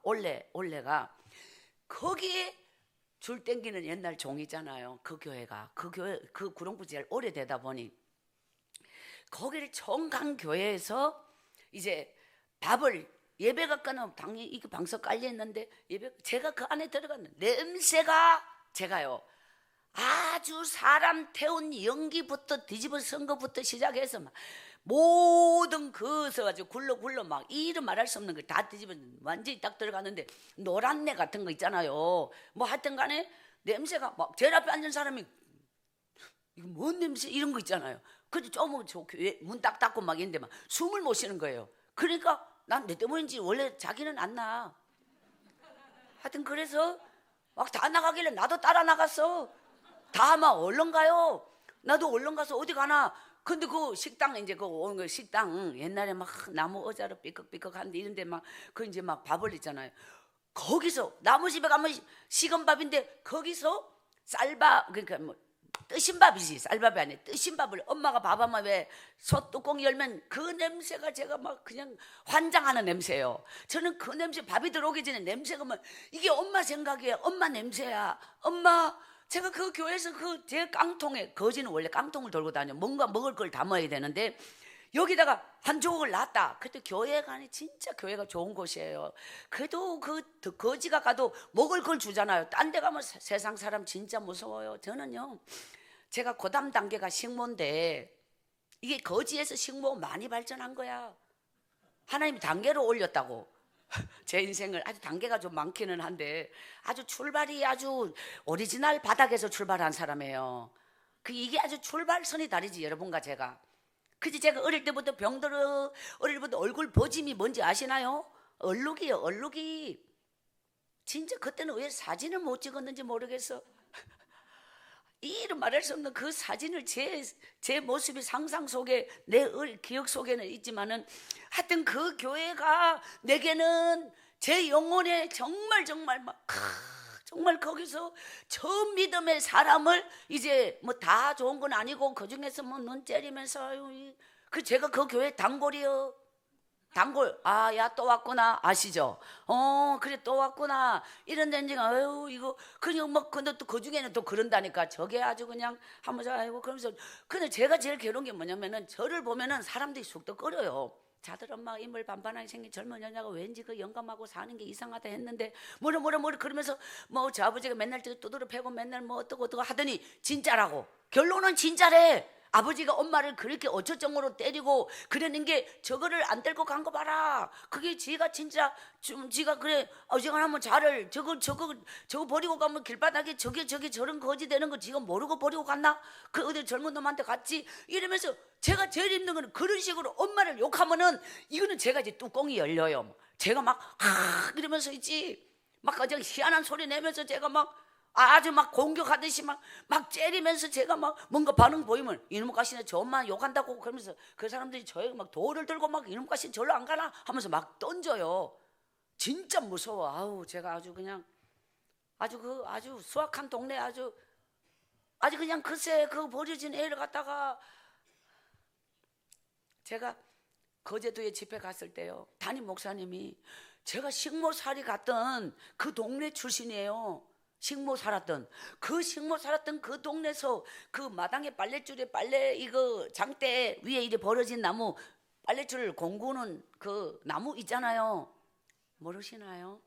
올해가 거기에 줄 땡기는 옛날 종이잖아요. 그 교회가, 그 교회, 그 구룡구 제일 오래되다 보니 거기를 총강교회에서 이제 밥을, 예배가 끊어 당연히 이게 방석 깔려 있는데, 제가 그 안에 들어갔는데 냄새가, 제가요 아주 사람 태운 연기부터 뒤집어 쓴 것부터 시작해서 막 모든 그서 가지고 굴러 막 이름 말할 수 없는 걸 다 뒤집어 완전히 딱 들어갔는데, 노란내 같은 거 있잖아요. 뭐 하여튼 간에 냄새가 막, 제일 앞에 앉은 사람이 이거 뭔 냄새 이런 거 있잖아요. 그래도 좀 문 딱 닫고 막 있는데 막 숨을 못 쉬는 거예요. 그러니까 난 내 때문인지 원래 자기는 안 나. 하여튼 그래서 막 다 나가길래 나도 따라 나갔어. 다 막 얼른 가요. 나도 얼른 가서 어디 가나. 근데 그 식당, 이제 그 식당 옛날에 막 나무 의자로 삐걱삐걱한데 이런데 막 그 이제 막 밥을 있잖아요. 거기서 나무 집에 가면 식은 밥인데, 거기서 쌀밥, 그러니까 뭐 뜨신 밥이지, 쌀밥이 아니라 뜨신 밥을 엄마가 밥하면 왜 솥뚜껑 열면 그 냄새가, 제가 막 그냥 환장하는 냄새예요. 저는 그 냄새, 밥이 들어오기 전에 냄새가 막, 이게 엄마 생각이에요. 엄마 냄새야. 엄마, 제가 그 교회에서 그 제 깡통에, 거지는 원래 깡통을 들고 다녀, 뭔가 먹을 걸 담아야 되는데 여기다가 한 조각을 놨다. 그때 교회 가니 진짜 교회가 좋은 곳이에요. 그래도 그 거지가 가도 먹을 걸 주잖아요. 딴 데 가면 세상 사람 진짜 무서워요. 저는요, 제가 고담 단계가 식모인데, 이게 거지에서 식모 많이 발전한 거야. 하나님이 단계로 올렸다고. 제 인생을 아주 단계가 좀 많기는 한데 아주 출발이 아주 오리지널 바닥에서 출발한 사람이에요. 이게 아주 출발선이 다르지 여러분과 제가. 그지 제가 어릴 때부터 병들어 어릴 때부터 얼굴 보짐이 뭔지 아시나요? 얼룩이요 얼룩이. 진짜 그때는 왜 사진을 못 찍었는지 모르겠어. 이름 말할 수 없는 그 사진을 제 모습이 상상 속에 내 기억 속에는 있지만은 하여튼 그 교회가 내게는 제 영혼에 정말 막 정말 거기서 처음 믿음의 사람을 이제 뭐 다 좋은 건 아니고 그 중에서 뭐 눈 째리면서 그 제가 그 교회 단골이요. 단골. 아, 야, 또 왔구나. 아시죠? 그래, 또 왔구나. 이런 데인지가, 아유, 이거, 그냥 막, 근데 또 그 중에는 또 그런다니까. 저게 아주 그냥 하면서, 아이고, 그러면서. 근데 제가 제일 괴로운 게 뭐냐면은, 저를 보면은 사람들이 쑥덕거려요. 자들 엄마 인물 반반하게 생긴 젊은 여자가 왠지 그 영감하고 사는 게 이상하다 했는데, 뭐라 그러면서, 뭐, 저 아버지가 맨날 두드러 패고 맨날 뭐 어떠고 하더니, 진짜라고. 결론은 진짜래. 아버지가 엄마를 그렇게 어쩌정으로 때리고 그러는 게 저거를 안 데리고 간 거 봐라. 그게 지가 진짜 좀 지가 그래 어지간하면 자를 저거 버리고 가면 길바닥에 저게 저런 거지 되는 거 지가 모르고 버리고 갔나? 그 어디 젊은 놈한테 갔지? 이러면서 제가 제일 힘든 거는 그런 식으로 엄마를 욕하면은 이거는 제가 이제 뚜껑이 열려요. 제가 막 이러면서 있지. 막 그저 희한한 소리 내면서 제가 막 아주 막 공격하듯이 막 째리면서 제가 막 뭔가 반응 보이면 이놈 가시네 저 엄마 욕한다고 그러면서 그 사람들이 저에게 막 돌을 들고 막 이놈 가시 절로 안 가나 하면서 막 던져요. 진짜 무서워. 아우 제가 아주 그냥 아주 수악한 동네 아주 그냥 글쎄 그 버려진 애를 갖다가 제가 거제도에 집회 갔을 때요. 담임 목사님이 제가 식모살이 갔던 그 동네 출신이에요. 식모 살았던 그 동네에서 그 마당에 빨랫줄에 빨래 이거 장대 위에 이래 벌어진 나무 빨랫줄 공구는 그 나무 있잖아요. 모르시나요?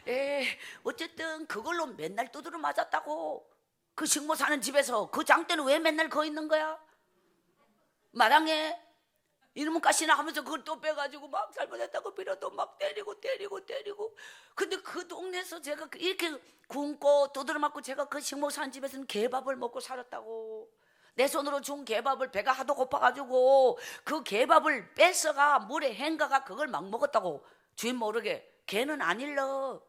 예, 어쨌든 그걸로 맨날 두드려 맞았다고. 그 식모 사는 집에서 그 장대는 왜 맨날 거 있는 거야? 마당에 이놈은 가시나 하면서 그걸 또 빼가지고 막 잘못했다고 빌어도 막 때리고 근데 그 동네에서 제가 이렇게 굶고 두드려 맞고 제가 그 식모 산 집에서는 개밥을 먹고 살았다고. 내 손으로 준 개밥을 배가 하도 고파가지고 그 개밥을 뺏어가 물에 헹가가 그걸 막 먹었다고. 주인 모르게. 개는 안 일러.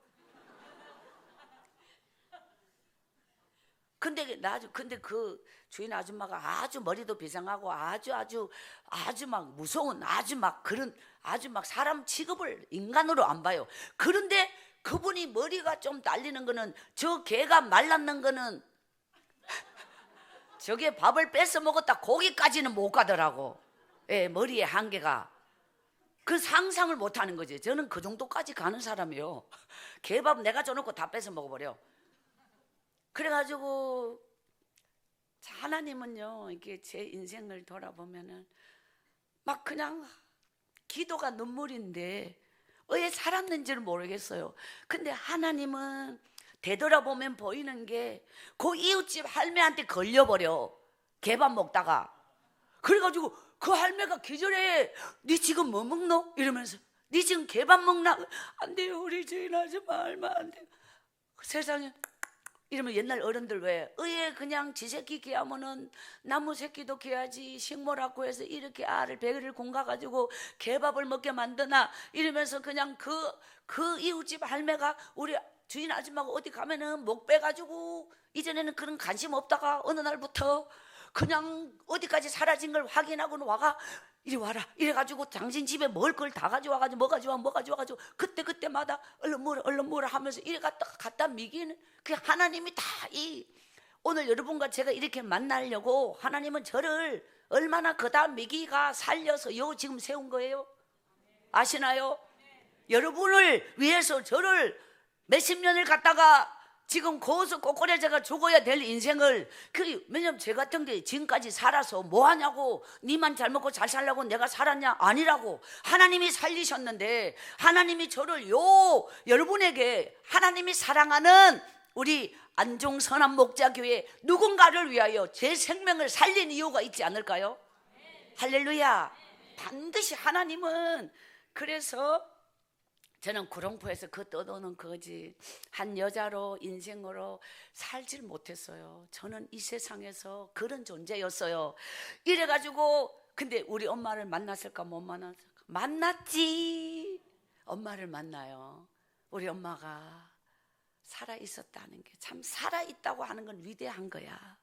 근데 그 주인 아줌마가 아주 머리도 비상하고 아주 막 무서운 아주 막 사람 취급을 인간으로 안 봐요. 그런데 그분이 머리가 좀 딸리는 거는 저 개가 말랐는 거는 저게 밥을 뺏어 먹었다 거기까지는 못 가더라고. 예, 머리의 한계가. 그 상상을 못 하는 거지. 저는 그 정도까지 가는 사람이에요. 개밥 내가 줘놓고 다 뺏어 먹어버려. 그래가지고 하나님은요 이게 제 인생을 돌아보면은 막 그냥 기도가 눈물인데 왜 살았는지를 모르겠어요. 근데 하나님은 되돌아보면 보이는 게 그 이웃집 할매한테 걸려버려. 개밥 먹다가. 그래가지고 그 할매가 기절해. 네 지금 뭐 먹노? 이러면서 네 지금 개밥 먹나? 안 돼요 우리 주인 아줌마 얼마 안 돼요. 세상에. 이러면 옛날 어른들 왜 의에 그냥 지 새끼 기하면은 나무 새끼도 기하지 식모라고 해서 이렇게 알을 배를 공가가지고 개밥을 먹게 만드나 이러면서 그냥 그 이웃집 할매가 우리 주인 아줌마가 어디 가면은 목 빼가지고 이전에는 그런 관심 없다가 어느 날부터 그냥 어디까지 사라진 걸 확인하고는 와가 이리 와라 이래가지고 당신 집에 먹을 걸 다 가져와가지고 뭐 가져와가지고 그때마다 얼른 뭐라 하면서 이래 갖다 미기는 그 하나님이 다 오늘 여러분과 제가 이렇게 만나려고 하나님은 저를 얼마나 그다 미기가 살려서 요 지금 세운 거예요. 아시나요? 여러분을 위해서 저를 몇십 년을 갖다가 지금 거기서 꼬꼬려져가 죽어야 될 인생을 왜냐면 제 같은 게 지금까지 살아서 뭐하냐고 니만 잘 먹고 잘 살라고 내가 살았냐? 아니라고. 하나님이 살리셨는데 하나님이 저를 여러분에게 하나님이 사랑하는 우리 안종선한 목자교회 누군가를 위하여 제 생명을 살린 이유가 있지 않을까요? 할렐루야. 반드시 하나님은, 그래서 저는 구룡포에서 그 떠도는 거지 한 여자로 인생으로 살질 못했어요. 저는 이 세상에서 그런 존재였어요. 이래가지고 근데 우리 엄마를 만났을까 못 만났을까? 만났지. 엄마를 만나요. 우리 엄마가 살아있었다는 게, 참 살아있다고 하는 건 위대한 거야.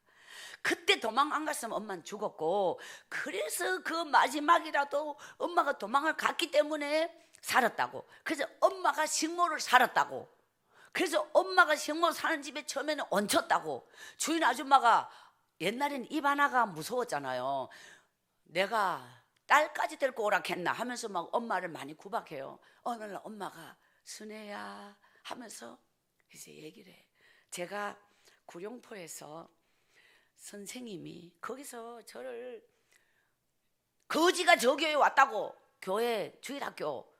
그때 도망 안 갔으면 엄마는 죽었고, 그래서 그 마지막이라도 엄마가 도망을 갔기 때문에 살았다고. 그래서 엄마가 식모를 살았다고. 그래서 엄마가 식모 사는 집에 처음에는 얹혔다고. 주인 아줌마가 옛날엔 입 하나가 무서웠잖아요. 내가 딸까지 데리고 오라 했나 하면서 막 엄마를 많이 구박해요. 어느 날 엄마가 순애야 하면서 이제 얘기를 해. 제가 구룡포에서 선생님이 거기서 저를, 거지가 저 교회 왔다고, 교회 주일학교,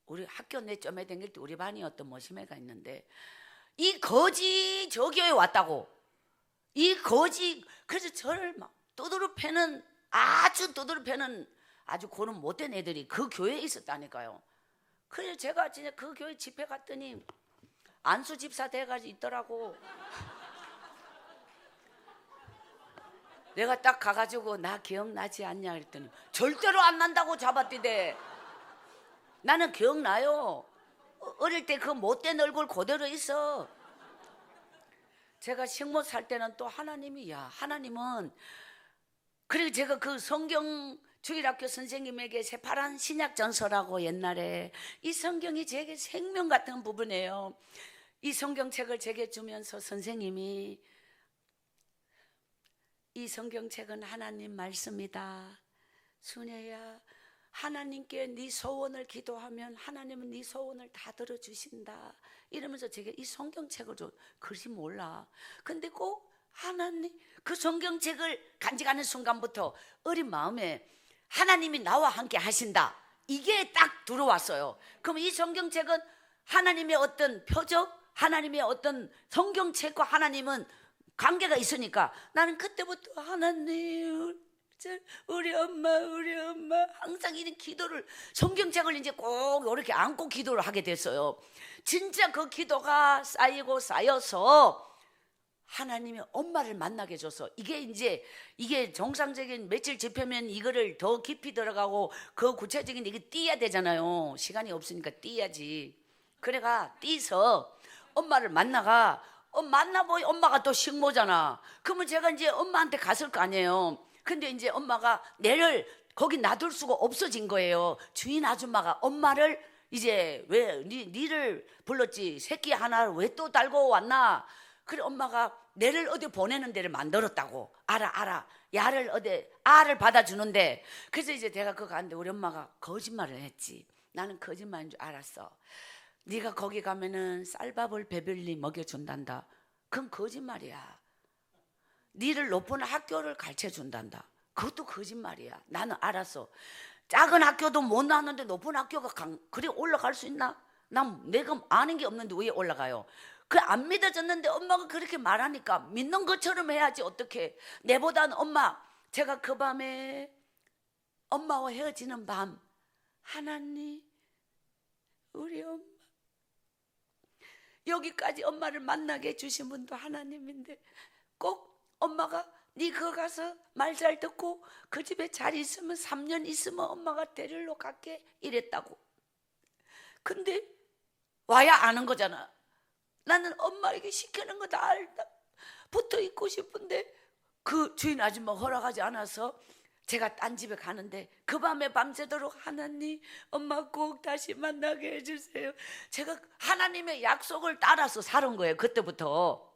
우리 학교 내점에 댕길 때 우리 반이 어떤 모심애가 있는데, 이 거지 저 교회 왔다고, 이 거지. 그래서 저를 막 두드러 패는, 아주 두드러 패는 아주 그런 못된 애들이 그 교회에 있었다니까요. 그래서 제가 진짜 그 교회 집회 갔더니 안수 집사 돼가지고 있더라고. 내가 딱 가가지고 나 기억나지 않냐 그랬더니 절대로 안 난다고 잡았디대. 나는 기억나요. 어릴 때 그 못된 얼굴 그대로 있어. 제가 식모 살 때는 또 하나님이, 야 하나님은, 그리고 제가 그 성경 주일학교 선생님에게 새파란 신약 전서라고 옛날에, 이 성경이 제게 생명 같은 부분이에요. 이 성경책을 제게 주면서 선생님이, 이 성경책은 하나님 말씀이다. 순애야, 하나님께 네 소원을 기도하면 하나님은 네 소원을 다 들어주신다. 이러면서 제게 이 성경책을 줘. 글씨 몰라. 근데 꼭 하나님, 그 성경책을 간직하는 순간부터 어린 마음에 하나님이 나와 함께 하신다, 이게 딱 들어왔어요. 그럼 이 성경책은 하나님의 어떤 표적, 하나님의 어떤 성경책과 하나님은 관계가 있으니까 나는 그때부터 하나님, 우리 엄마 항상 이런 기도를, 성경책을 이제 꼭 이렇게 안고 기도를 하게 됐어요. 진짜 그 기도가 쌓이고 쌓여서 하나님이 엄마를 만나게 해줘서, 이게 정상적인 며칠 집회면 이거를 더 깊이 들어가고 그 구체적인 이게 띄어야 되잖아요. 시간이 없으니까 띄어야지. 그래가 띄서 엄마를 만나가, 만나보니 엄마가 또 식모잖아. 그러면 제가 이제 엄마한테 갔을 거 아니에요. 근데 이제 엄마가 내를 거기 놔둘 수가 없어진 거예요. 주인 아줌마가 엄마를 이제 왜 니를 불렀지, 새끼 하나를 왜 또 달고 왔나. 그래 엄마가 내를 어디 보내는 데를 만들었다고. 알아 야를 어디 알을 받아주는데. 그래서 이제 내가 그거 갔는데 우리 엄마가 거짓말을 했지. 나는 거짓말인 줄 알았어. 네가 거기 가면은 쌀밥을 배불리 먹여준단다. 그건 거짓말이야. 니를 높은 학교를 가르쳐준단다. 그것도 거짓말이야. 나는 알았어. 작은 학교도 못 나왔는데 높은 학교가 그래 올라갈 수 있나? 내가 아는 게 없는데 왜 올라가요? 그 안 믿어졌는데 엄마가 그렇게 말하니까 믿는 것처럼 해야지. 어떻게. 내보다는 엄마, 제가 그 밤에 엄마와 헤어지는 밤, 하나님, 우리 엄마, 여기까지 엄마를 만나게 해주신 분도 하나님인데 꼭 엄마가 네 그거 가서 말 잘 듣고 그 집에 잘 있으면 3년 있으면 엄마가 데리러 갈게 이랬다고. 근데 와야 아는 거잖아. 나는 엄마에게 시키는 거 다 알다 붙어 있고 싶은데 그 주인 아줌마 허락하지 않아서 제가 딴 집에 가는데 그 밤에 밤새도록 하나님, 엄마 꼭 다시 만나게 해주세요. 제가 하나님의 약속을 따라서 살은 거예요. 그때부터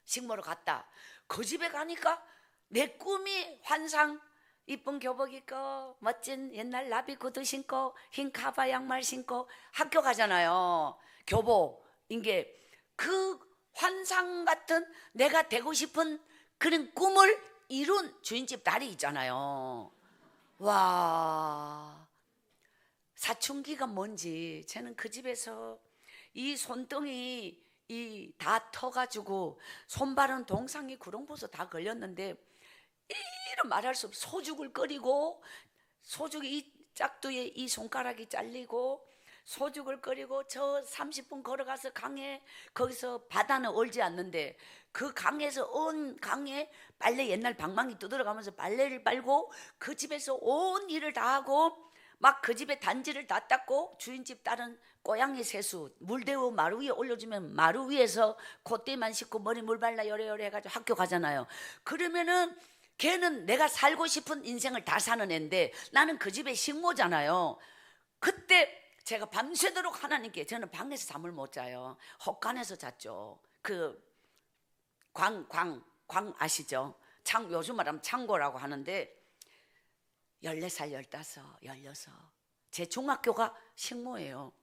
식모로 갔다. 그 집에 가니까 내 꿈이 환상, 이쁜 교복 입고 멋진 옛날 나비 구두 신고 흰 카바 양말 신고 학교 가잖아요. 교복. 이게 그 환상 같은 내가 되고 싶은 그런 꿈을 이룬 주인집 딸이 있잖아요. 와, 사춘기가 뭔지. 저는 그 집에서 이 손등이 다 터가지고 손발은 동상이 구렁보서 다 걸렸는데 이런 말할 수 없이 소죽을 끓이고 소죽이 이 짝두에 이 손가락이 잘리고 소죽을 끓이고 저 30분 걸어가서 강에 거기서 바다는 얼지 않는데 그 강에서 온 강에 빨래 옛날 방망이 두드려가면서 빨래를 빨고 그 집에서 온 일을 다 하고 막 그 집에 단지를 다 닦고 주인집 딸은 고양이 세수 물 데워 마루 위에 올려주면 마루 위에서 콧대만 씻고 머리 물 발라 요래요래 해가지고 학교 가잖아요. 그러면은 걔는 내가 살고 싶은 인생을 다 사는 애인데 나는 그 집의 식모잖아요. 그때 제가 밤새도록 하나님께 저는 방에서 잠을 못 자요. 헛간에서 잤죠. 그 광 아시죠? 요즘 말하면 창고라고 하는데 14살, 15, 16 제 중학교가 식모예요.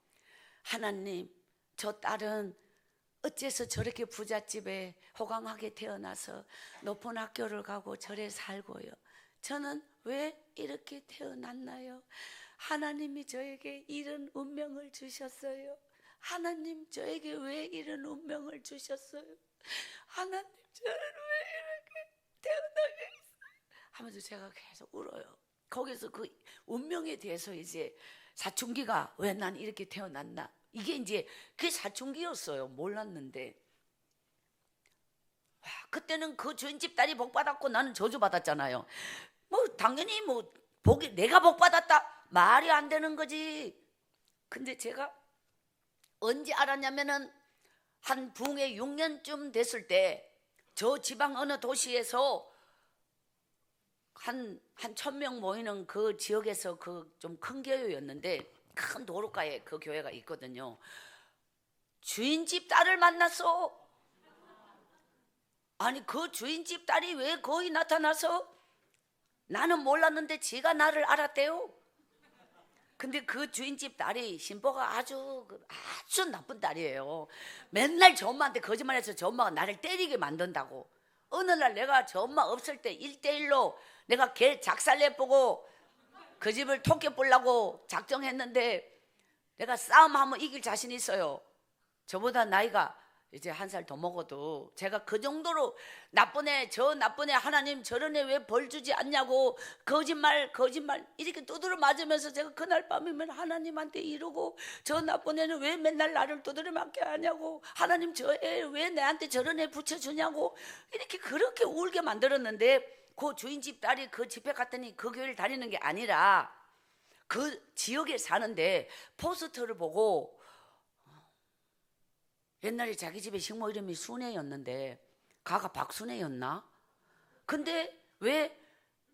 하나님, 저 딸은 어째서 저렇게 부잣집에 호강하게 태어나서 높은 학교를 가고 저래 살고요. 저는 왜 이렇게 태어났나요? 하나님이 저에게 이런 운명을 주셨어요. 하나님, 저에게 왜 이런 운명을 주셨어요? 하나님, 저는 왜 이렇게 태어나게 했어요? 하면서 제가 계속 울어요. 거기서 그 운명에 대해서 이제 사춘기가 왜 난 이렇게 태어났나? 이게 이제 그게 사춘기였어요. 몰랐는데. 와, 그때는 그 주인집 딸이 복 받았고 나는 저주 받았잖아요. 뭐 당연히 뭐 복이 내가 복 받았다 말이 안 되는 거지. 근데 제가 언제 알았냐면은 한 붕에 6년쯤 됐을 때 저 지방 어느 도시에서 한 1,000명 모이는 그 지역에서 그 좀 큰 교회였는데 큰 도로가에 그 교회가 있거든요. 주인집 딸을 만났어. 아니 그 주인집 딸이 왜 거기 나타나서 나는 몰랐는데 지가 나를 알았대요. 근데 그 주인집 딸이 신보가 아주 나쁜 딸이에요. 맨날 저 엄마한테 거짓말해서 저 엄마가 나를 때리게 만든다고. 어느 날 내가 저 엄마 없을 때 1대1로 내가 걔 작살내 보고 그 집을 토끼 뿌려고 작정했는데 내가 싸움하면 이길 자신 있어요. 저보다 나이가 이제 1살 더 먹어도 제가 그 정도로 나쁜 애, 저 나쁜 애, 하나님 저런 애 왜 벌 주지 않냐고 거짓말 이렇게 두드려 맞으면서 제가 그날 밤이면 하나님한테 이러고 저 나쁜 애는 왜 맨날 나를 두드려 맞게 하냐고 하나님 저 애 왜 내한테 저런 애 붙여주냐고 이렇게 그렇게 울게 만들었는데 그 주인집 딸이 그 집회 갔더니 그 교회를 다니는 게 아니라 그 지역에 사는데 포스터를 보고 옛날에 자기 집에 식모 이름이 순애였는데 가가 박순애였나? 근데 왜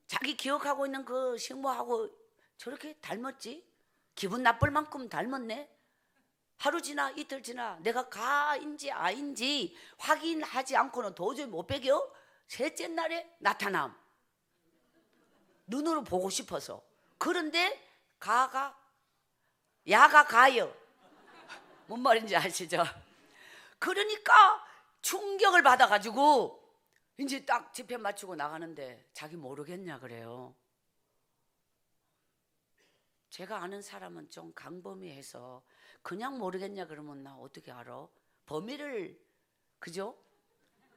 자기 기억하고 있는 그 식모하고 저렇게 닮았지? 기분 나쁠 만큼 닮았네? 하루 지나 이틀 지나 내가 가인지 아인지 확인하지 않고는 도저히 못 배겨? 셋째 날에 나타남. 눈으로 보고 싶어서. 그런데 야가 가요. 뭔 말인지 아시죠? 그러니까 충격을 받아가지고 이제 딱 집회 마치고 나가는데 자기 모르겠냐 그래요. 제가 아는 사람은 좀 강범위해서 그냥 모르겠냐 그러면 나 어떻게 알아? 범위를 그죠?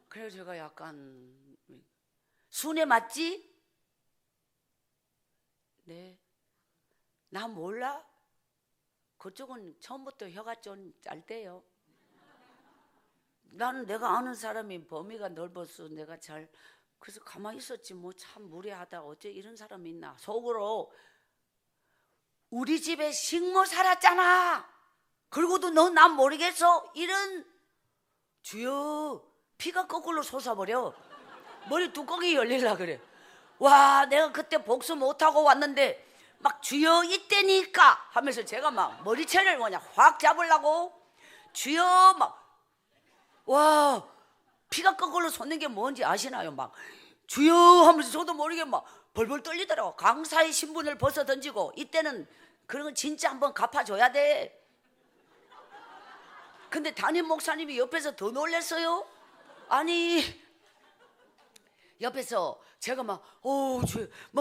그래서 제가 약간 순애 맞지? 네. 나 몰라? 그쪽은 처음부터 혀가 좀 짧대요. 나는 내가 아는 사람이 범위가 넓어서 내가 잘 그래서 가만히 있었지 뭐 참 무례하다 어째 이런 사람이 있나 속으로 우리 집에 식모 살았잖아 그리고도 너 난 모르겠어 이런 주여 피가 거꾸로 솟아버려 머리 뚜껑이 열리려 그래. 와 내가 그때 복수 못하고 왔는데 막 주여 이때니까 하면서 제가 막 머리채를 그냥 확 잡으려고 주여 막 와 피가 거꾸로 솟는 게 뭔지 아시나요? 막 주여 하면서 저도 모르게 막 벌벌 떨리더라고. 강사의 신분을 벗어 던지고 이때는 그런 건 진짜 한번 갚아줘야 돼. 근데 담임 목사님이 옆에서 더 놀랐어요. 아니 옆에서 제가 막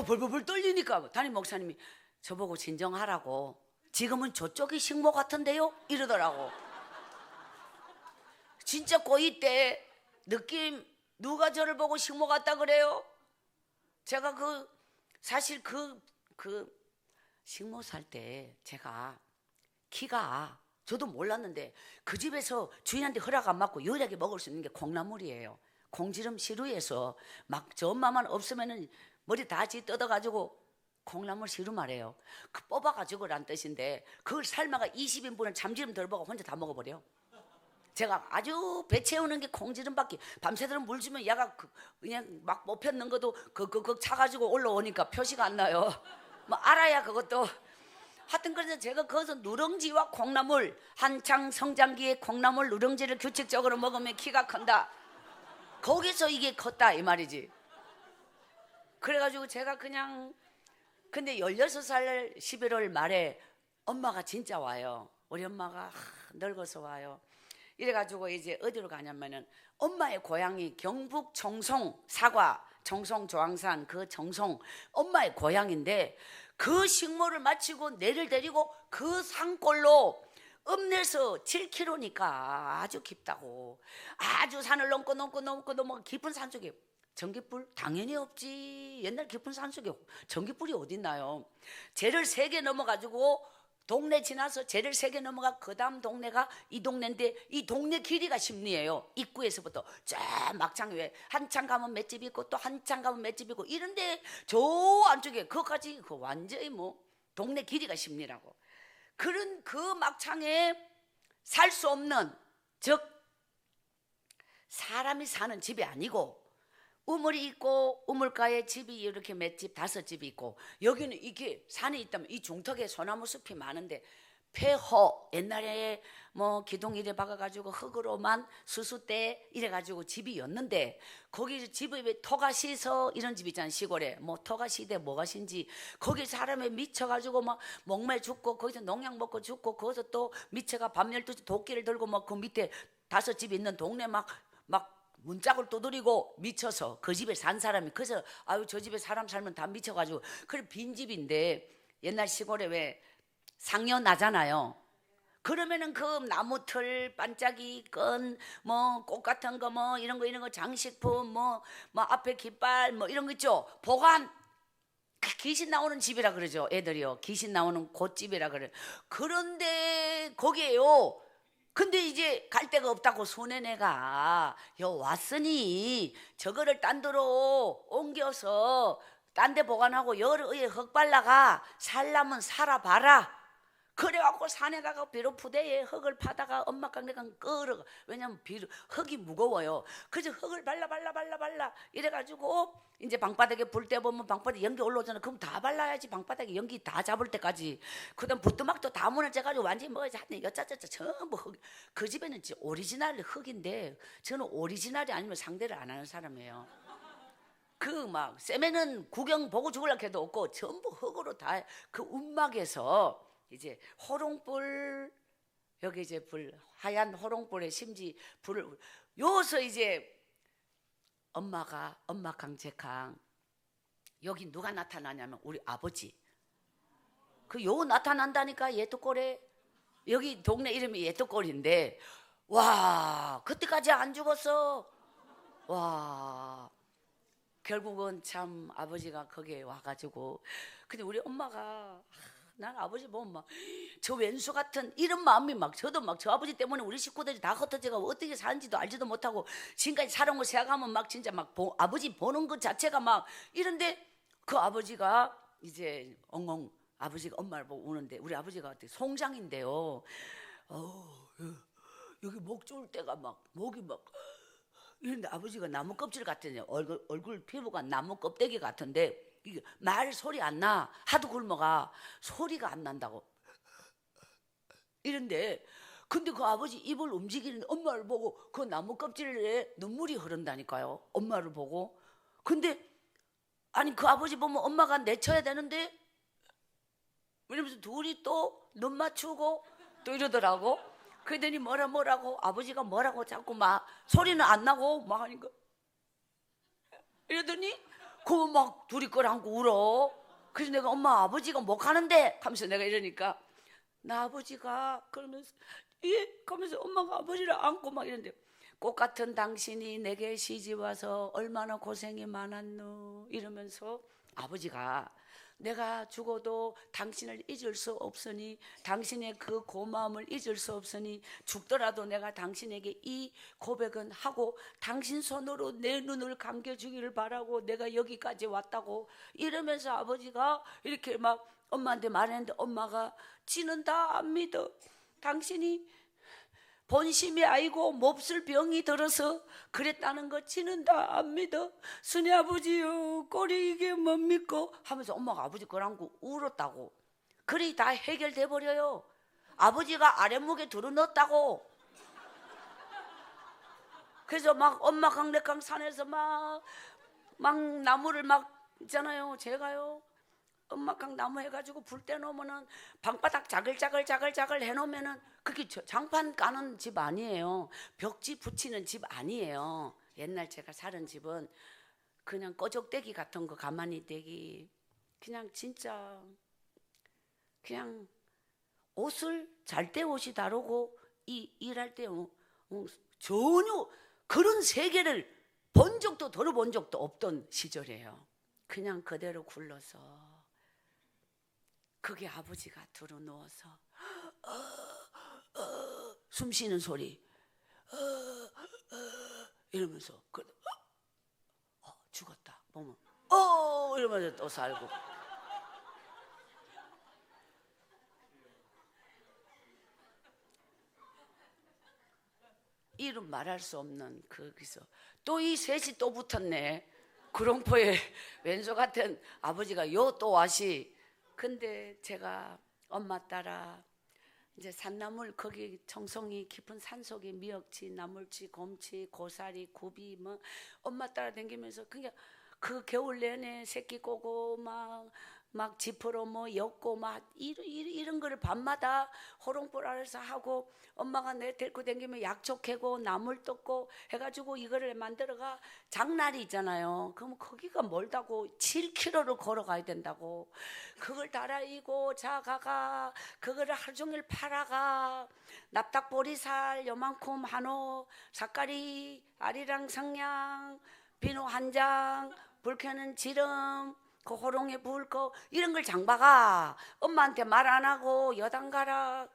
벌벌 떨리니까 담임 목사님이 저보고 진정하라고 지금은 저쪽이 식모 같은데요? 이러더라고. 진짜 고2 때 느낌 누가 저를 보고 식모 같다 그래요? 제가 사실 그 식모 살 때 제가 키가 저도 몰랐는데 그 집에서 주인한테 허락 안 받고 유일하게 먹을 수 있는 게 콩나물이에요. 콩지름 시루에서 막 저 엄마만 없으면은 머리 다 뜯어가지고 콩나물 시루 말이에요. 그 뽑아가지고란 뜻인데 그걸 삶아가 20인분을 참기름 덜 먹어 혼자 다 먹어버려. 제가 아주 배 채우는 게 콩지름밖에 밤새도록 물 주면 얘가 그냥 막 못 폈는 것도 그 차가지고 올라오니까 표시가 안 나요. 뭐 알아야 그것도. 하여튼 그래서 제가 거기서 누룽지와 콩나물 한창 성장기에 콩나물 누룽지를 규칙적으로 먹으면 키가 큰다. 거기서 이게 컸다 이 말이지. 그래가지고 제가 그냥 근데 16살 11월 말에 엄마가 진짜 와요. 우리 엄마가 늙어서 와요. 이래가지고 이제 어디로 가냐면은 엄마의 고향이 경북 청송 사과 청송 조항산 그 청송 엄마의 고향인데 그 식모를 마치고 내를 데리고 그 산골로 읍내에서 7km니까 아주 깊다고 아주 산을 넘고 깊은 산속에 전기불 당연히 없지. 옛날 깊은 산속에 전기불이 어딨나요. 제를 3개 넘어가지고 동네 지나서 제를 3개 넘어가 그 다음 동네가 이 동네인데 이 동네 길이가 심리예요. 입구에서부터 쫙 막창 왜 한참 가면 맷집 있고 또 한참 가면 맷집 있고 이런데 저 안쪽에 그거까지 그 완전히 뭐 동네 길이가 심리라고. 그런 그 막창에 살 수 없는 즉 사람이 사는 집이 아니고 우물이 있고 우물가에 집이 이렇게 몇 집, 5집이 있고 여기는 이게 산이 있다면 이 중턱에 소나무 숲이 많은데 폐허 옛날에 뭐 기둥 이래 박아가지고 흙으로만 수수대 이래가지고 집이었는데 거기 집에 토가 시서 이런 집 있잖아요. 시골에 뭐 토가 시대 뭐가 신지 거기 사람에 미쳐가지고 막 목매 죽고 거기서 농약 먹고 죽고 거기서 또 미쳐가 밤 12시 도끼를 들고 막 그 밑에 5집 있는 동네 막 문짝을 두드리고 미쳐서 그 집에 산 사람이 그래서 아유 저 집에 사람 살면 다 미쳐가지고 그래 빈집인데 옛날 시골에 왜 상여 나잖아요. 그러면은 그 나무틀 반짝이 끈 뭐 꽃 같은 거 뭐 이런 거 장식품 뭐 앞에 깃발 뭐 이런 거 있죠. 보관 귀신 나오는 집이라 그러죠. 애들이요 귀신 나오는 곳집이라 그래. 그런데 거기에요. 근데 이제 갈 데가 없다고 소내내가 요 왔으니 저거를 딴 데로 옮겨서 딴 데 보관하고 여러 의에 흙 발라가 살라면 살아봐라. 그래갖고 산에 가가 비료푸대에 흙을 파다가 엄마가 내가 끌어. 왜냐면 흙이 무거워요. 그래서 흙을 발라 이래가지고 이제 방바닥에 불 때 보면 방바닥에 연기 올라오잖아. 그럼 다 발라야지 방바닥에 연기 다 잡을 때까지. 그다음 부뚜막도 다 무너져가지고 완전히 뭐 여짜짜짜 전부 흙. 그 집에는 오리지널 흙인데 저는 오리지널이 아니면 상대를 안 하는 사람이에요. 그 막 쌤에는 구경 보고 죽을라 해도 없고 전부 흙으로 다 그 움막에서 이제 호롱불 여기 이제 불 하얀 호롱불에 심지 불을 요서 이제 엄마 강제강 여기 누가 나타나냐면 우리 아버지 그 요 나타난다니까 예토골에 여기 동네 이름이 예토골인데 와 그때까지 안 죽었어. 와 결국은 참 아버지가 거기에 와가지고 근데 우리 엄마가 난 아버지 보면 막 저 왼수 같은 이런 마음이 막 저도 막 저 아버지 때문에 우리 식구들이 다 흩어져가고 어떻게 사는지도 알지도 못하고 지금까지 살아온 거 생각하면 막 진짜 막 아버지 보는 것 자체가 막 이런데 그 아버지가 이제 엉엉 아버지가 엄마를 보고 우는데 우리 아버지가 송장인데요. 여기 목 좋을 때가 막 목이 막 이런데 아버지가 나무 껍질 같은데 얼굴 피부가 나무 껍데기 같은데 이게 말 소리 안 나. 하도 굶어가 소리가 안 난다고. 이런데 근데 그 아버지 입을 움직이는 엄마를 보고 그 나무 껍질에 눈물이 흐른다니까요. 엄마를 보고. 근데 아니 그 아버지 보면 엄마가 내쳐야 되는데 왜냐면 둘이 또 눈 맞추고 또 이러더라고. 그러더니 뭐라고 아버지가 뭐라고 자꾸 막 소리는 안 나고 막 하니까 이러더니 그 막 둘이 끌어안고 울어. 그래서 내가 엄마 아버지가 못 가는데 하면서 내가 이러니까 나 아버지가 그러면서 예 하면서 엄마가 아버지를 안고 막 이러는데 꽃 같은 당신이 내게 시집 와서 얼마나 고생이 많았노 이러면서 아버지가 내가 죽어도 당신을 잊을 수 없으니, 당신의 그 고마움을 잊을 수 없으니 죽더라도 내가 당신에게 이 고백은 하고 당신 손으로 내 눈을 감겨주기를 바라고 내가 여기까지 왔다고 이러면서 아버지가 이렇게 막 엄마한테 말했는데 엄마가 지는 다 안 믿어. 당신이 본심이 아니고 몹쓸 병이 들어서 그랬다는 거 지는 다 안 믿어. 순이 아버지요, 꼴이 이게 뭡니까? 하면서 엄마가 아버지 거랑고 울었다고. 그리 다 해결돼 버려요. 아버지가 아랫목에 들어넣었다고. 그래서 막 엄마 강력강 산에서 막 나무를 막 있잖아요. 제가요 엄마강 나무 해가지고 불 떼놓으면은 방바닥 자글자글 해놓으면은 그게 장판 까는 집 아니에요. 벽지 붙이는 집 아니에요. 옛날 제가 살은 집은 그냥 꺼적대기 같은 거 가만히 대기, 그냥 진짜 그냥 옷을 잘 때 옷이 다르고 일할 때 전혀 그런 세계를 본 적도 들어본 적도 없던 시절이에요. 그냥 그대로 굴러서 그게 아버지가 들어 누워서 숨 쉬는 소리 이러면서 죽었다 보면 이러면서 또 살고. 이름 말할 수 없는 거기서 또 이 셋이 또 붙었네. 구룡포에 왼수 같은 아버지가 요 또 와시. 근데 제가 엄마 따라 이제 산나물, 거기 청송이 깊은 산속에 미역치, 나물치, 곰치, 고사리, 굽이 뭐 엄마 따라 다니면서 그냥 그 겨울 내내 새끼 꼬고 막 지퍼로 뭐 엮고 막 이런 거를 밤마다 호롱불 아래서 하고, 엄마가 내 데리고 다니면 약초 캐고 나물 떴고 해가지고 이거를 만들어가 장날이 있잖아요. 그럼 거기가 멀다고 7km를 걸어가야 된다고. 그걸 달아이고 자가가 그거를 하루 종일 팔아가 납작보리살 요만큼 한호, 삭가리, 아리랑 상냥, 비누 한 장, 불 켜는 지름, 그 호롱에 부을 거 이런 걸 장봐가 엄마한테 말 안 하고 여당 가라.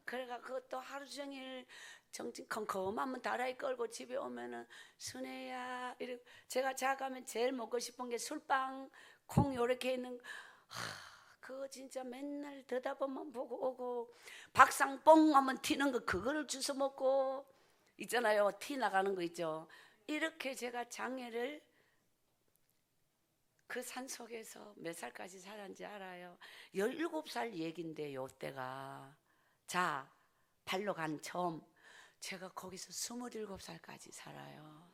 그래가 그것도 하루 종일 정신 컴컴하면 다라이 끌고 집에 오면은 순애야 이렇게 제가 자가면 제일 먹고 싶은 게 술빵 콩 요렇게 있는 그거 진짜 맨날 들여다보면 보고 오고, 박상 뽕 하면 튀는 거 그거를 주워 먹고 있잖아요. 티 나가는 거 있죠. 이렇게 제가 장애를 그 산속에서 몇 살까지 살았는지 알아요? 17살 얘긴데 요때가. 자, 발로 간 처음 제가 거기서 27살까지 살아요.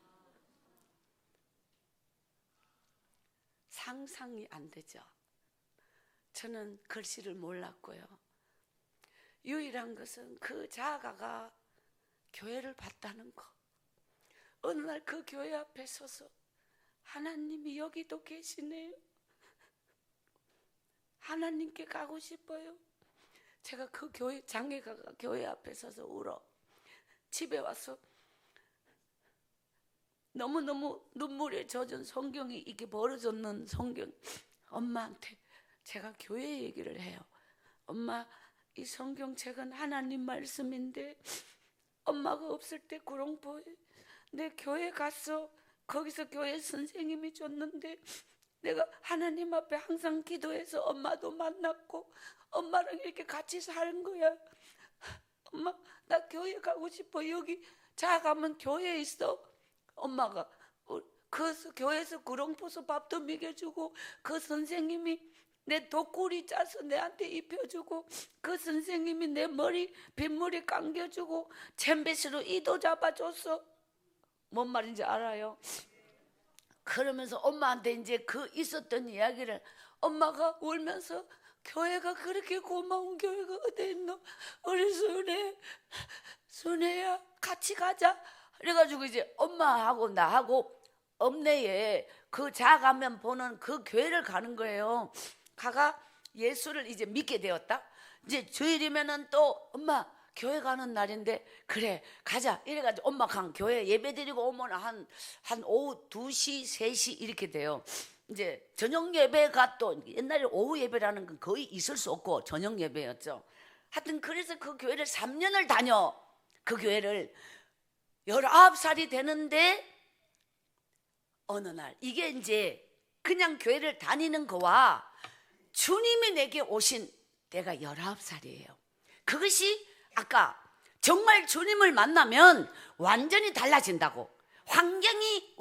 상상이 안 되죠. 저는 글씨를 몰랐고요. 유일한 것은 그 자가가 교회를 봤다는 거. 어느 날 그 교회 앞에 서서 하나님이 여기도 계시네요. 하나님께 가고 싶어요. 제가 그 교회 장애가 교회 앞에 서서 울어. 집에 와서 너무너무 눈물에 젖은 성경이 이게 벌어졌는 성경, 엄마한테 제가 교회 얘기를 해요. 엄마, 이 성경책은 하나님 말씀인데 엄마가 없을 때 구룡포에 내 교회 갔어. 거기서 교회 선생님이 줬는데 내가 하나님 앞에 항상 기도해서 엄마도 만났고 엄마랑 이렇게 같이 사는 거야. 엄마, 나 교회 가고 싶어. 여기 자가면 교회에 있어. 엄마가 그 교회에서 구룡포서 밥도 먹여주고 그 선생님이 내 독구리 짜서 내한테 입혀주고 그 선생님이 내 머리 빗머리 감겨주고 챔베스로 이도 잡아줬어. 뭔 말인지 알아요? 그러면서 엄마한테 이제 그 있었던 이야기를 엄마가 울면서 교회가 그렇게 고마운 교회가 어디 있노? 우리 순애야 같이 가자. 그래가지고 이제 엄마하고 나하고 읍내에 그 자가면 보는 그 교회를 가는 거예요. 가가 예수를 이제 믿게 되었다. 이제 주일이면은 또 엄마 교회 가는 날인데 그래 가자 이래가지고 엄마 강 교회 예배 드리고 오면 한 오후 2시 3시 이렇게 돼요. 이제 저녁 예배가 또 옛날에 오후 예배라는 건 거의 있을 수 없고 저녁 예배였죠. 하여튼 그래서 그 교회를 3년을 다녀. 그 교회를 19살이 되는데 어느 날 이게 이제 그냥 교회를 다니는 거와 주님이 내게 오신 때가 19살이에요. 그것이 아까 정말 주님을 만나면 완전히 달라진다고. 환경이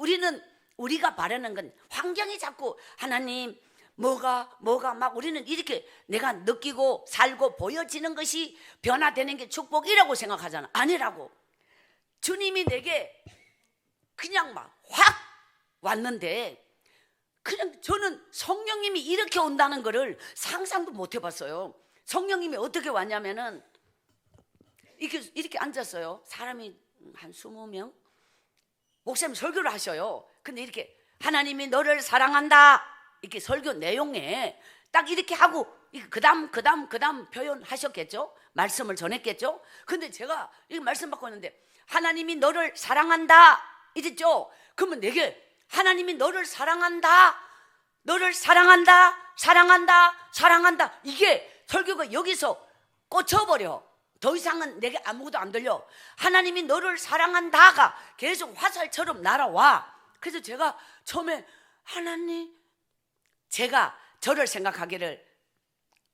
우리가 바라는 건 환경이 자꾸 하나님 뭐가 막 우리는 이렇게 내가 느끼고 살고 보여지는 것이 변화되는 게 축복이라고 생각하잖아. 아니라고. 주님이 내게 그냥 막 확 왔는데 그냥 저는 성령님이 이렇게 온다는 거를 상상도 못 해봤어요. 성령님이 어떻게 왔냐면은 이렇게 앉았어요. 사람이 한 20명 목사님 설교를 하셔요. 근데 이렇게 하나님이 너를 사랑한다 이렇게 설교 내용에 딱 이렇게 하고 그다음 표현하셨겠죠. 말씀을 전했겠죠. 근데 제가 이 말씀 받고 있는데 하나님이 너를 사랑한다 이랬죠. 그러면 내게 하나님이 너를 사랑한다 이게 설교가 여기서 꽂혀버려. 더 이상은 내게 아무것도 안 들려. 하나님이 너를 사랑한다가 계속 화살처럼 날아와. 그래서 제가 처음에 하나님, 제가 저를 생각하기를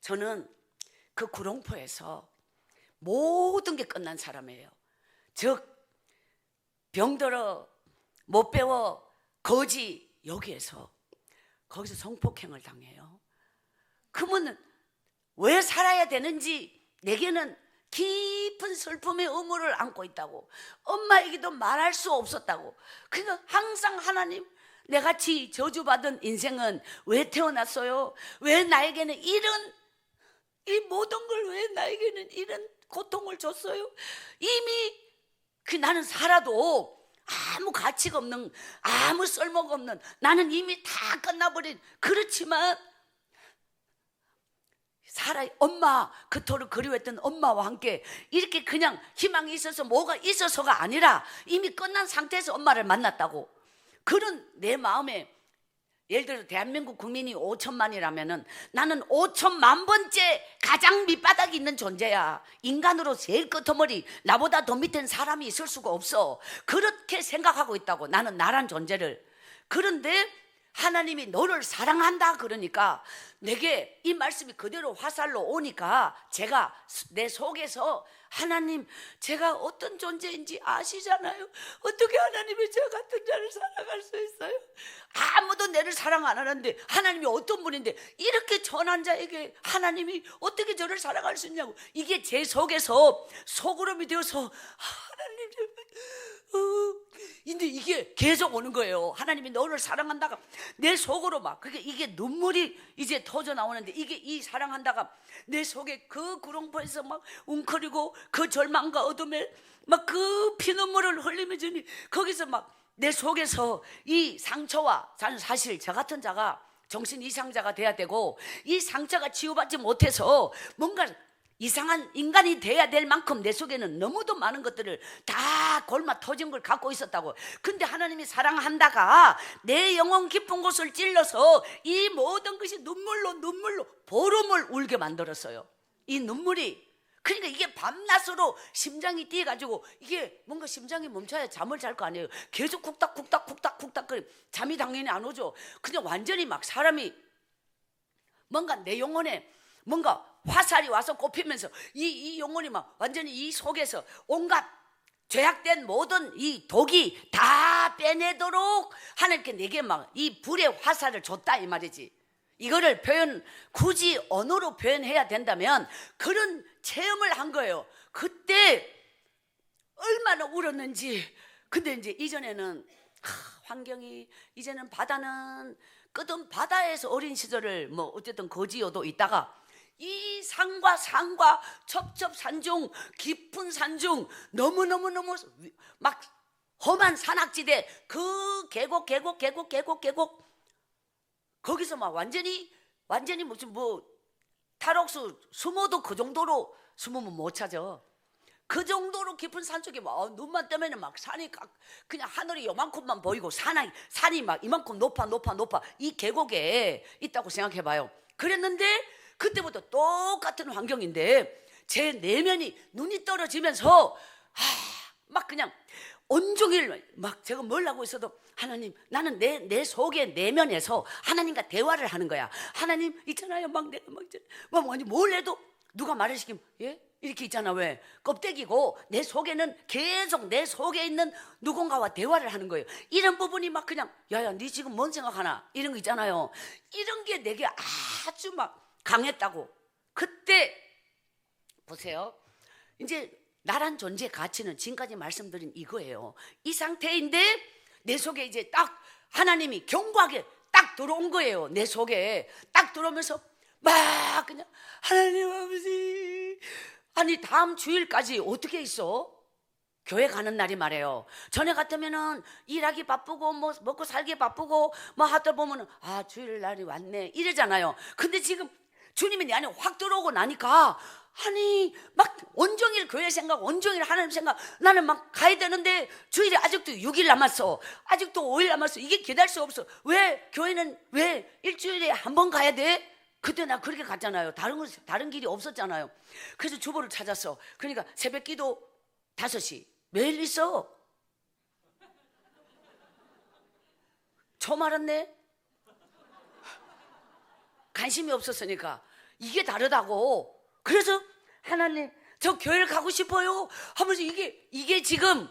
저는 그 구룡포에서 모든 게 끝난 사람이에요. 즉 병들어 못 배워 거지 여기에서 거기서 성폭행을 당해요. 그러면 왜 살아야 되는지 내게는 깊은 슬픔의 의무를 안고 있다고. 엄마에게도 말할 수 없었다고. 그래서 항상 하나님 내같이 저주받은 인생은 왜 태어났어요? 왜 나에게는 이 모든 걸 왜 나에게는 이런 고통을 줬어요? 이미 나는 살아도 아무 가치가 없는, 아무 쓸모가 없는, 나는 이미 다 끝나버린. 그렇지만 엄마, 그토록 그리워했던 엄마와 함께 이렇게 그냥 희망이 있어서 뭐가 있어서가 아니라 이미 끝난 상태에서 엄마를 만났다고. 그런 내 마음에, 예를 들어 대한민국 국민이 5천만이라면은 나는 5천만 번째 가장 밑바닥에 있는 존재야. 인간으로 제일 끄트머리, 나보다 더 밑엔 사람이 있을 수가 없어. 그렇게 생각하고 있다고, 나는 나란 존재를. 그런데 하나님이 너를 사랑한다 그러니까 내게 이 말씀이 그대로 화살로 오니까 제가 내 속에서 하나님, 제가 어떤 존재인지 아시잖아요. 어떻게 하나님이 저 같은 자를 사랑할 수 있어요? 아무도 내를 사랑 안 하는데 하나님이 어떤 분인데 이렇게 전한 자에게 하나님이 어떻게 저를 사랑할 수 있냐고. 이게 제 속에서 소구름이 되어서 하나님 근데 이게 계속 오는 거예요. 하나님이 너를 사랑한다가 내 속으로 막 이게 눈물이 이제 터져 나오는데 이게 이 사랑한다가 내 속에 그 구렁포에서 막 웅크리고 그 절망과 어둠에 막 그 피눈물을 흘리면서 거기서 막 내 속에서 이 상처와, 저는 사실 저 같은 자가 정신 이상자가 돼야 되고 이 상처가 치유받지 못해서 뭔가 이상한 인간이 돼야 될 만큼 내 속에는 너무도 많은 것들을 다 골마 터진 걸 갖고 있었다고. 근데 하나님이 사랑한다가 내 영혼 깊은 곳을 찔러서 이 모든 것이 눈물로 보름을 울게 만들었어요. 이 눈물이. 그러니까 이게 밤낮으로 심장이 뛰어가지고 이게 뭔가 심장이 멈춰야 잠을 잘 거 아니에요. 계속 쿡닥 거리. 잠이 당연히 안 오죠. 그냥 완전히 막 사람이 뭔가 내 영혼에 뭔가 화살이 와서 꼽히면서 이 영혼이 막 완전히 이 속에서 온갖 죄악된 모든 이 독이 다 빼내도록 하나님께 내게 막 이 불의 화살을 줬다 이 말이지. 이거를 굳이 언어로 표현해야 된다면 그런 체험을 한 거예요. 그때 얼마나 울었는지. 근데 이제 이전에는 환경이, 이제는 바다는 끝은 바다에서 어린 시절을 뭐 어쨌든 거지여도 있다가 이 산과 첩첩산중 깊은 산중 너무너무 막 험한 산악지대 그 계곡 거기서 막 완전히 무슨 뭐 탈옥수 숨어도 그 정도로 숨으면 못 찾아. 그 정도로 깊은 산속에 막 눈만 뜨면은 막 산이 그냥 하늘이 요만큼만 보이고 산이 막 이만큼 높아 이 계곡에 있다고 생각해봐요. 그랬는데 그때부터 똑같은 환경인데 제 내면이 눈이 떨어지면서 막 그냥 온종일 막 제가 뭘 하고 있어도 하나님, 나는 내 속의 내면에서 하나님과 대화를 하는 거야. 하나님 있잖아요. 막 내가 뭘 해도 누가 말을 시키면 예? 이렇게 있잖아. 왜? 껍데기고 내 속에는 계속 내 속에 있는 누군가와 대화를 하는 거예요. 이런 부분이 막 그냥 야야 네 지금 뭔 생각하나 이런 거 있잖아요. 이런 게 내게 아주 막 강했다고. 그때 보세요. 이제 나란 존재 가치는 지금까지 말씀드린 이거예요. 이 상태인데 내 속에 이제 딱 하나님이 견고하게 딱 들어온 거예요. 내 속에 딱 들어오면서 막 그냥 하나님 아버지, 아니 다음 주일까지 어떻게 있어? 교회 가는 날이 말이에요. 전에 같으면은 일하기 바쁘고 뭐 먹고 살기 바쁘고 뭐 하다 보면은 아 주일 날이 왔네 이러잖아요. 근데 지금 주님이 내 안에 확 들어오고 나니까 아니 막 온종일 교회 생각, 온종일 하나님 생각. 나는 막 가야 되는데 주일이 아직도 6일 남았어, 아직도 5일 남았어. 이게 기다릴 수 없어. 왜 교회는 왜 일주일에 한 번 가야 돼? 그때 나 그렇게 갔잖아요. 다른 길이 없었잖아요. 그래서 주보를 찾았어. 그러니까 새벽 기도 5시 매일 있어. 처음 알았네. 관심이 없었으니까. 이게 다르다고. 그래서 하나님 저 교회를 가고 싶어요 하면서 이게 지금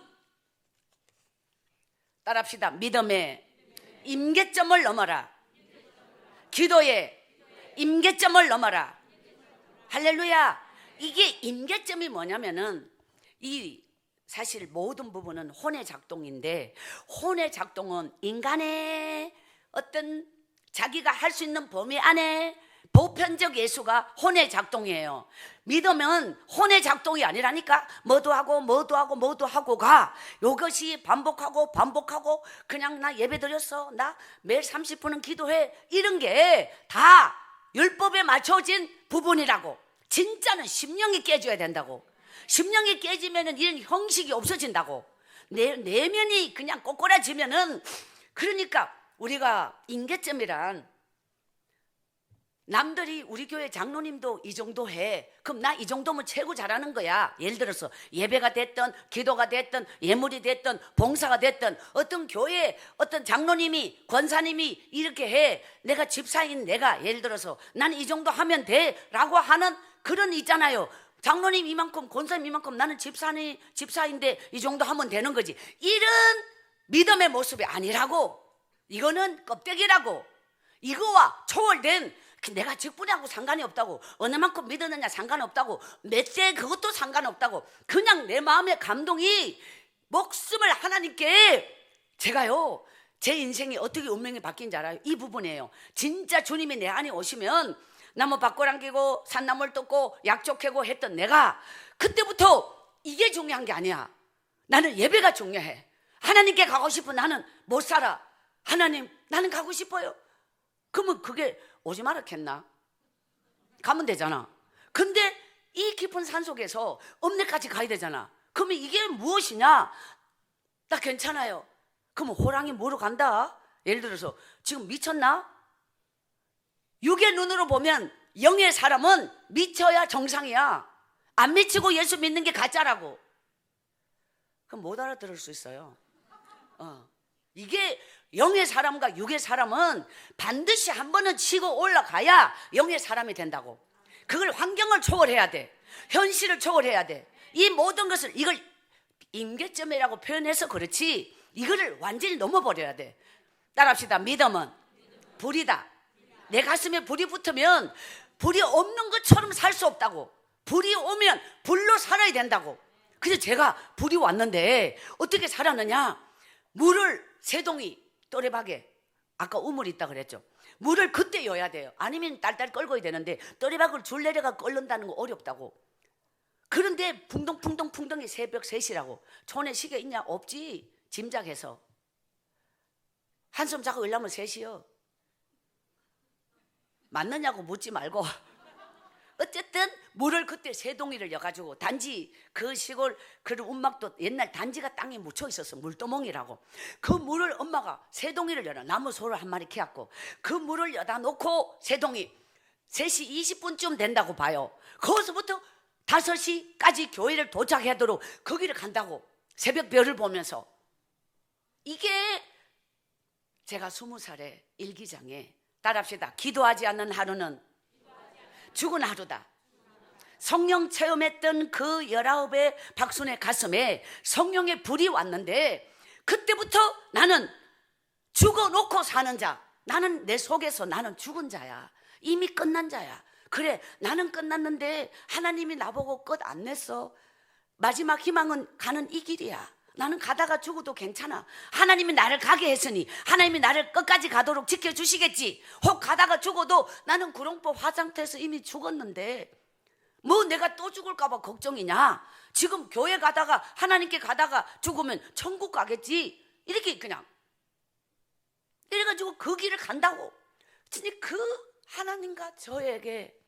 따라합시다. 믿음의 임계점을 넘어라. 기도의 임계점을 넘어라. 할렐루야. 이게 임계점이 뭐냐면은 이 사실 모든 부분은 혼의 작동인데, 혼의 작동은 인간의 어떤 자기가 할 수 있는 범위 안에 보편적 예수가 혼의 작동이에요. 믿으면 혼의 작동이 아니라니까. 뭐도 하고가 이것이 반복하고 그냥 나 예배 드렸어, 나 매일 30분은 기도해, 이런 게 다 율법에 맞춰진 부분이라고. 진짜는 심령이 깨져야 된다고. 심령이 깨지면은 이런 형식이 없어진다고. 내면이 그냥 꼬꾸라지면은. 그러니까 우리가 임계점이란, 남들이 우리 교회 장로님도 이 정도 해, 그럼 나 이 정도면 최고 잘하는 거야. 예를 들어서 예배가 됐든 기도가 됐든 예물이 됐든 봉사가 됐든, 어떤 교회 어떤 장로님이 권사님이 이렇게 해, 내가 집사인 내가 예를 들어서 나는 이 정도 하면 돼 라고 하는 그런 있잖아요. 장로님 이만큼, 권사님 이만큼, 나는 집사인데 이 정도 하면 되는 거지. 이런 믿음의 모습이 아니라고. 이거는 껍데기라고. 이거와 초월된, 내가 직분하고 상관이 없다고, 어느 만큼 믿었느냐 상관없다고, 몇 세 그것도 상관없다고. 그냥 내 마음의 감동이 목숨을 하나님께, 제가요 제 인생이 어떻게 운명이 바뀐지 알아요? 이 부분이에요. 진짜 주님이 내 안에 오시면 나무 밭골 안기고 산나물 뜯고 약초 캐고 했던 내가, 그때부터 이게 중요한 게 아니야. 나는 예배가 중요해. 하나님께 가고 싶은 나는 못 살아. 하나님 나는 가고 싶어요. 그러면 그게 오지 말았겠나? 가면 되잖아. 근데 이 깊은 산속에서 읍내까지 가야 되잖아. 그러면 이게 무엇이냐? 나 괜찮아요. 그러면 호랑이 뭐로 간다? 예를 들어서 지금 미쳤나? 육의 눈으로 보면 영의 사람은 미쳐야 정상이야. 안 미치고 예수 믿는 게 가짜라고. 그럼 못 알아들을 수 있어요. 이게 영의 사람과 육의 사람은 반드시 한 번은 치고 올라가야 영의 사람이 된다고. 그걸 환경을 초월해야 돼. 현실을 초월해야 돼. 이 모든 것을, 이걸 임계점이라고 표현해서 그렇지, 이거를 완전히 넘어버려야 돼. 따라합시다. 믿음은 불이다. 내 가슴에 불이 붙으면 불이 없는 것처럼 살 수 없다고. 불이 오면 불로 살아야 된다고. 그래서 제가 불이 왔는데 어떻게 살았느냐? 물을 세동이 또래박에, 아까 우물이 있다 그랬죠. 물을 그때 여야 돼요. 아니면 딸딸 끓고야 되는데 또래박을 줄 내려가 끓는다는 거 어렵다고. 그런데 풍덩이 새벽 3시라고. 촌에 시계 있냐? 없지. 짐작해서 한숨 자고 일하면 3시요. 맞느냐고 묻지 말고 어쨌든 물을 그때 세 동이를 여가지고 단지 그 시골 그 운막도 옛날 단지가 땅에 묻혀 있었어. 물도멍이라고. 그 물을 엄마가 세 동이를 열어 나무 소를 한 마리 키웠고 그 물을 여다 놓고 세 동이 3시 20분쯤 된다고 봐요. 거기서부터 5시까지 교회를 도착하도록 거기를 간다고 새벽 별을 보면서. 이게 제가 20살에 일기장에 따라합시다. 기도하지 않는 하루는 죽은 하루다. 성령 체험했던 그 19의 박순의 가슴에 성령의 불이 왔는데 그때부터 나는 죽어놓고 사는 자. 나는 내 속에서 나는 죽은 자야. 이미 끝난 자야. 그래, 나는 끝났는데 하나님이 나보고 끝 안 냈어. 마지막 희망은 가는 이 길이야. 나는 가다가 죽어도 괜찮아. 하나님이 나를 가게 했으니 하나님이 나를 끝까지 가도록 지켜주시겠지. 혹 가다가 죽어도 나는 구룡포 화상태에서 이미 죽었는데 뭐 내가 또 죽을까 봐 걱정이냐. 지금 교회 가다가 하나님께 가다가 죽으면 천국 가겠지. 이렇게 그냥 이래가지고 그 길을 간다고. 진짜 그 하나님과 저에게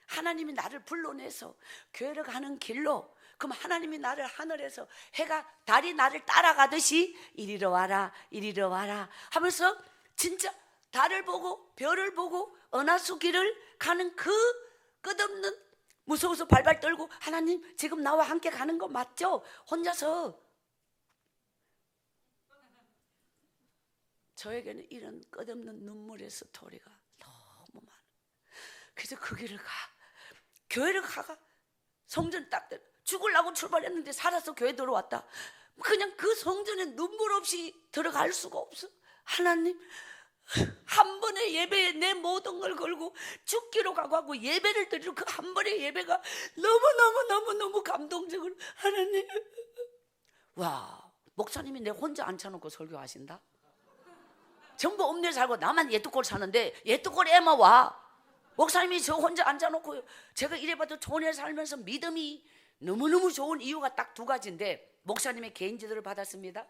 하나님이 나를 불러내서 교회를 가는 길로, 그럼 하나님이 나를 하늘에서 해가 달이 나를 따라가듯이 이리로 와라 이리로 와라 하면서 진짜 달을 보고 별을 보고 은하수 길을 가는 그 끝없는, 무서워서 발발 떨고 하나님 지금 나와 함께 가는 거 맞죠? 혼자서. 저에게는 이런 끝없는 눈물의 스토리가 너무 많아. 그래서 그 길을 가. 교회를 가가 성전 딱 죽으려고 출발했는데 살아서 교회 들어왔다. 그냥 그 성전에 눈물 없이 들어갈 수가 없어. 하나님, 한 번의 예배에 내 모든 걸 걸고 죽기로 각오하고 예배를 드리는 그 한 번의 예배가 너무 감동적으로 하나님. 와, 목사님이 내 혼자 앉혀놓고 설교하신다? 전부 읍내 살고 나만 예뚜골 사는데 예뚜골 애만 와. 목사님이 저 혼자 앉아놓고. 제가 이래봐도 촌에 살면서 믿음이 너무너무 좋은 이유가 딱 2가지인데, 목사님의 개인지도를 받았습니다.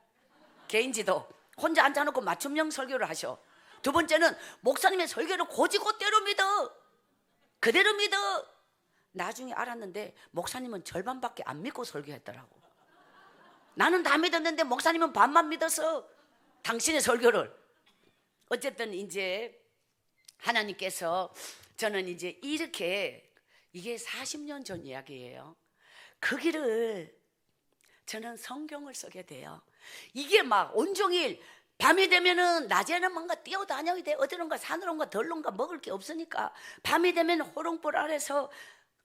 개인지도. 혼자 앉아놓고 맞춤형 설교를 하셔. 2번째는 목사님의 설교를 고지고대로 믿어. 그대로 믿어. 나중에 알았는데 목사님은 절반밖에 안 믿고 설교했더라고. 나는 다 믿었는데 목사님은 반만 믿어서 당신의 설교를. 어쨌든 이제 하나님께서, 저는 이제 이렇게, 이게 40년 전 이야기예요. 그 길을 저는 성경을 쓰게 돼요. 이게 막 온종일 밤이 되면은, 낮에는 뭔가 뛰어다녀야 돼. 어디론가 산으론가 덜론가 먹을 게 없으니까 밤이 되면 호롱불 아래서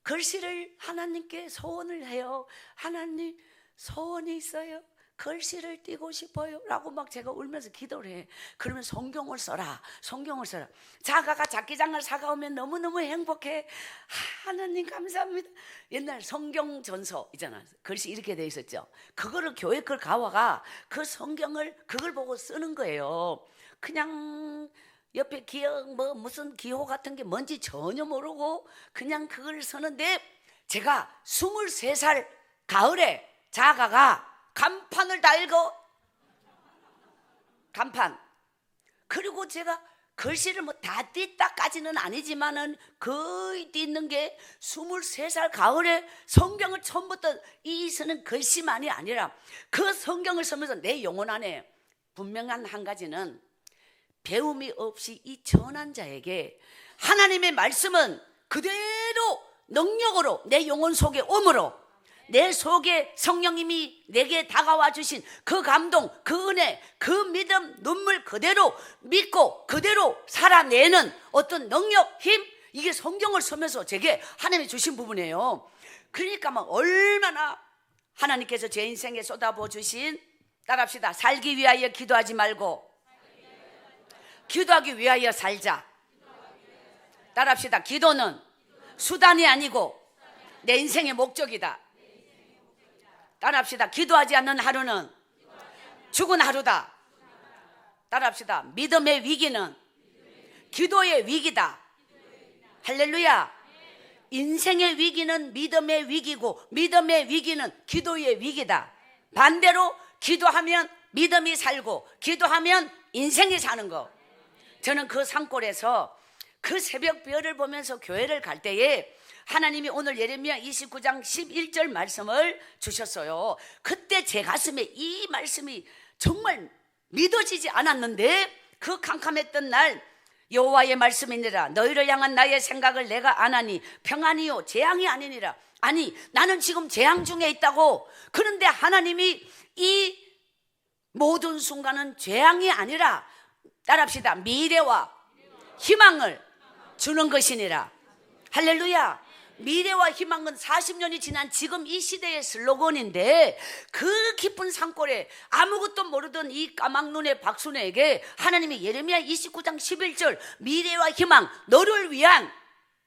글씨를 하나님께 소원을 해요. 하나님, 소원이 있어요. 글씨를 띄고 싶어요 라고 막 제가 울면서 기도를 해. 그러면 성경을 써라, 성경을 써라. 자가가 작기장을 사가오면 너무너무 행복해. 하나님 감사합니다. 옛날 성경 전서 있잖아, 글씨 이렇게 돼 있었죠. 그거를 교회 걸 가와가 그 성경을 그걸 보고 쓰는 거예요. 그냥 옆에 기억 뭐 무슨 기호 같은 게 뭔지 전혀 모르고 그냥 그걸 쓰는데, 제가 23살 가을에 자가가 간판을 다 읽어. 간판. 그리고 제가 글씨를 뭐 다 띄다까지는 아니지만은 거의 띄는 게 23살 가을에 성경을 처음부터 이 쓰는 글씨만이 아니라 그 성경을 쓰면서 내 영혼 안에 분명한 한 가지는, 배움이 없이 이 천한 자에게 하나님의 말씀은 그대로 능력으로 내 영혼 속에 오므로 내 속에 성령님이 내게 다가와 주신 그 감동, 그 은혜, 그 믿음, 눈물 그대로 믿고 그대로 살아내는 어떤 능력, 힘, 이게 성경을 쓰면서 제게 하나님이 주신 부분이에요. 그러니까 막 얼마나 하나님께서 제 인생에 쏟아부어 주신, 따라합시다. 살기 위하여 기도하지 말고 기도하기 위하여 살자. 따라합시다. 기도는 수단이 아니고 내 인생의 목적이다. 따라합시다. 기도하지 않는 하루는 죽은 하루다. 따라합시다. 믿음의 위기는 기도의 위기다. 할렐루야. 인생의 위기는 믿음의 위기고 믿음의 위기는 기도의 위기다. 반대로 기도하면 믿음이 살고 기도하면 인생이 사는 거. 저는 그 산골에서 그 새벽 별을 보면서 교회를 갈 때에 하나님이 오늘 예레미야 29장 11절 말씀을 주셨어요. 그때 제 가슴에 이 말씀이 정말 믿어지지 않았는데, 그 캄캄했던 날 여호와의 말씀이니라. 너희를 향한 나의 생각을 내가 아나니 평안이요 재앙이 아니니라. 아니, 나는 지금 재앙 중에 있다고. 그런데 하나님이 이 모든 순간은 재앙이 아니라, 따라합시다, 미래와 희망을 주는 것이니라. 할렐루야. 미래와 희망은 40년이 지난 지금 이 시대의 슬로건인데, 그 깊은 산골에 아무것도 모르던 이 까막눈의 박순애에게 하나님이 예레미야 29장 11절 미래와 희망, 너를 위한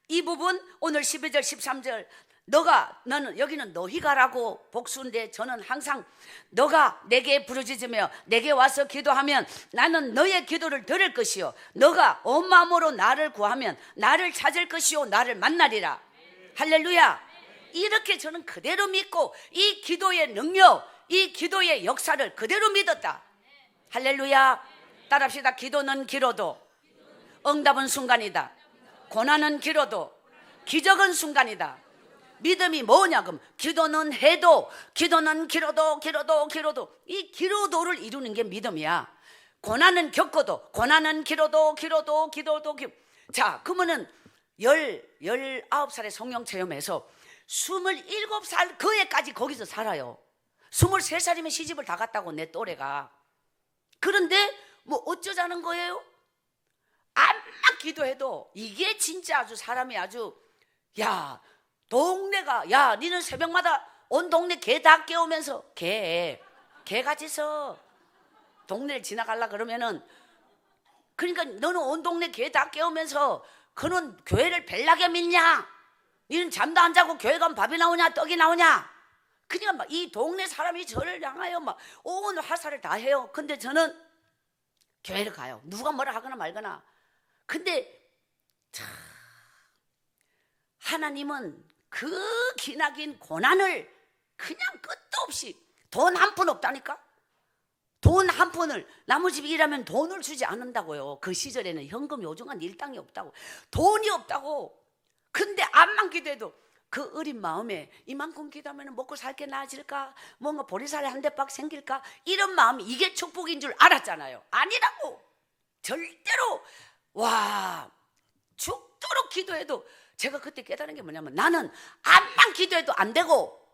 이 부분, 오늘 12절 13절 너는 여기는 너희가라고 복수인데, 저는 항상 너가 내게 부르짖으며 내게 와서 기도하면 나는 너의 기도를 들을 것이요 너가 온 마음으로 나를 구하면 나를 찾을 것이요 나를 만나리라. 할렐루야. 이렇게 저는 그대로 믿고 이 기도의 능력, 이 기도의 역사를 그대로 믿었다. 할렐루야. 따라합시다. 기도는 길어도 응답은 순간이다. 고난은 길어도 기적은 순간이다. 믿음이 뭐냐? 그럼 기도는 해도, 기도는 길어도 이 길어도를 이루는 게 믿음이야. 고난은 겪어도, 고난은 길어도. 자, 그러면은 19살의 성령 체험에서 27살 그 해까지 거기서 살아요. 23살이면 시집을 다 갔다고, 내 또래가. 그런데 뭐 어쩌자는 거예요? 암만 기도해도 이게 진짜 아주 사람이 아주, 야, 동네가, 야, 니는 새벽마다 온 동네 개 다 깨우면서, 개같이 서 동네를 지나가려 그러면은, 그러니까 너는 온 동네 개 다 깨우면서 그는 교회를 벨나게 믿냐? 니는 잠도 안 자고 교회 가면 밥이 나오냐 떡이 나오냐? 그러니까 막 이 동네 사람이 저를 향하여 막 온 화살을 다 해요. 근데 저는 교회를 가요. 누가 뭐라 하거나 말거나. 근데 참, 하나님은 그 기나긴 고난을 그냥 끝도 없이, 돈 한 푼 없다니까? 돈 한 푼을, 나무집 일하면 돈을 주지 않는다고요. 그 시절에는 현금 요중한 일당이 없다고, 돈이 없다고. 근데 암만 기도해도 그 어린 마음에 이만큼 기도하면 먹고 살 게 나아질까, 뭔가 보리살이 한 대박 생길까, 이런 마음이 이게 축복인 줄 알았잖아요. 아니라고. 절대로. 와, 죽도록 기도해도, 제가 그때 깨달은 게 뭐냐면, 나는 암만 기도해도 안 되고,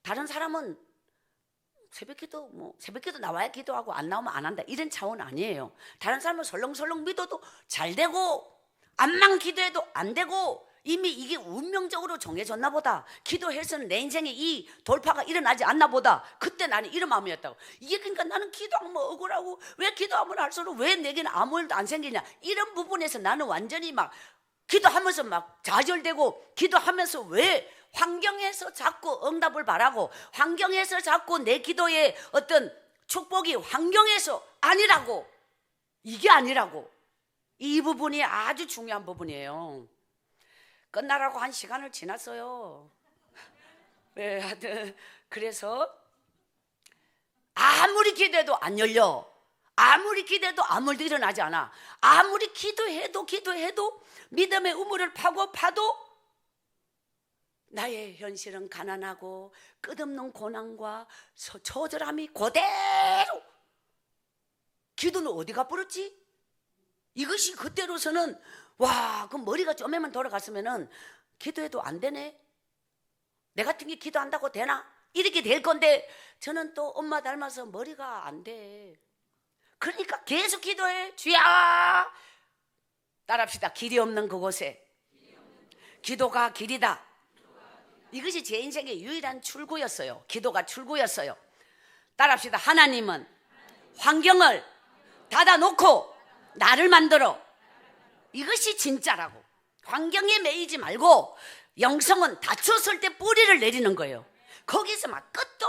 다른 사람은 새벽기도 나와야 기도하고 안 나오면 안 한다, 이런 차원 아니에요. 다른 사람은 설렁설렁 믿어도 잘 되고, 암만 기도해도 안 되고, 이미 이게 운명적으로 정해졌나 보다, 기도해서는 내 인생에 이 돌파가 일어나지 않나 보다. 그때 나는 이런 마음이었다고. 이게 그러니까 나는 기도하면 억울하고, 왜 기도하면 할수록 왜 내게는 아무 일도 안 생기냐, 이런 부분에서 나는 완전히 막 기도하면서 막 좌절되고, 기도하면서 왜 환경에서 자꾸 응답을 바라고, 환경에서 자꾸 내 기도의 어떤 축복이 환경에서 아니라고, 이게 아니라고. 이 부분이 아주 중요한 부분이에요. 끝나라고 한 시간을 지났어요. 네, 하여튼 그래서 아무리 기도해도 안 열려. 아무리 기도해도 아무 일도 일어나지 않아. 아무리 기도해도 믿음의 우물을 파도 나의 현실은 가난하고 끝없는 고난과 처절함이 그대로. 기도는 어디가 버렸지? 이것이 그때로서는, 와, 그럼 머리가 좀에만 돌아갔으면은 기도해도 안 되네, 내 같은 게 기도한다고 되나, 이렇게 될 건데, 저는 또 엄마 닮아서 머리가 안 돼. 그러니까 계속 기도해. 주야, 따라합시다. 길이 없는 그곳에 기도가 길이다. 이것이 제 인생의 유일한 출구였어요. 기도가 출구였어요. 따라합시다. 하나님은 환경을 닫아놓고 나를 만들어. 이것이 진짜라고. 환경에 매이지 말고, 영성은 닫혔을 때 뿌리를 내리는 거예요. 거기서 막 끝도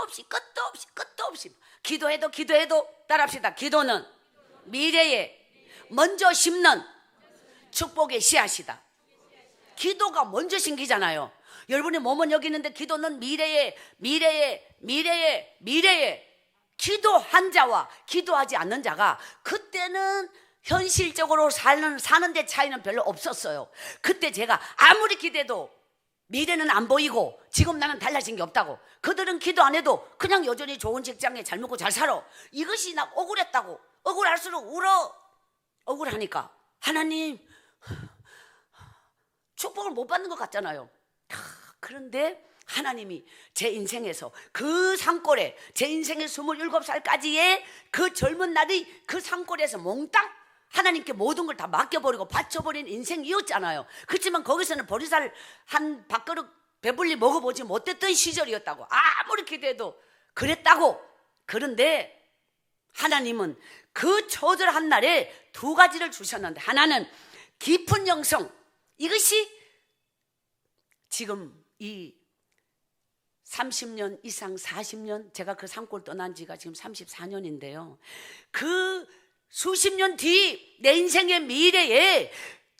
없이 기도해도 따라합시다. 기도는 미래에 먼저 심는 축복의 씨앗이다. 기도가 먼저 심기잖아요. 여러분의 몸은 여기 있는데, 기도는 미래에 기도한 자와 기도하지 않는 자가, 그때는 현실적으로 사는 데 차이는 별로 없었어요. 그때 제가 아무리 기도해도 미래는 안 보이고 지금 나는 달라진 게 없다고. 그들은 기도 안 해도 그냥 여전히 좋은 직장에 잘 먹고 잘 살아. 이것이 나 억울했다고. 억울할수록 울어. 억울하니까 하나님 축복을 못 받는 것 같잖아요. 그런데 하나님이 제 인생에서 그 산골에 제 인생의 27살까지의 그 젊은 날이 그 산골에서 몽땅 하나님께 모든 걸 다 맡겨버리고 바쳐버린 인생이었잖아요. 그렇지만 거기서는 보리쌀 한 밥그릇 배불리 먹어보지 못했던 시절이었다고. 아무리 기도해도 그랬다고. 그런데 하나님은 그 처절한 날에 두 가지를 주셨는데, 하나는 깊은 영성. 이것이 지금 이 30년 이상 40년, 제가 그 산골 떠난 지가 지금 34년인데요 그 수십 년 뒤 내 인생의 미래에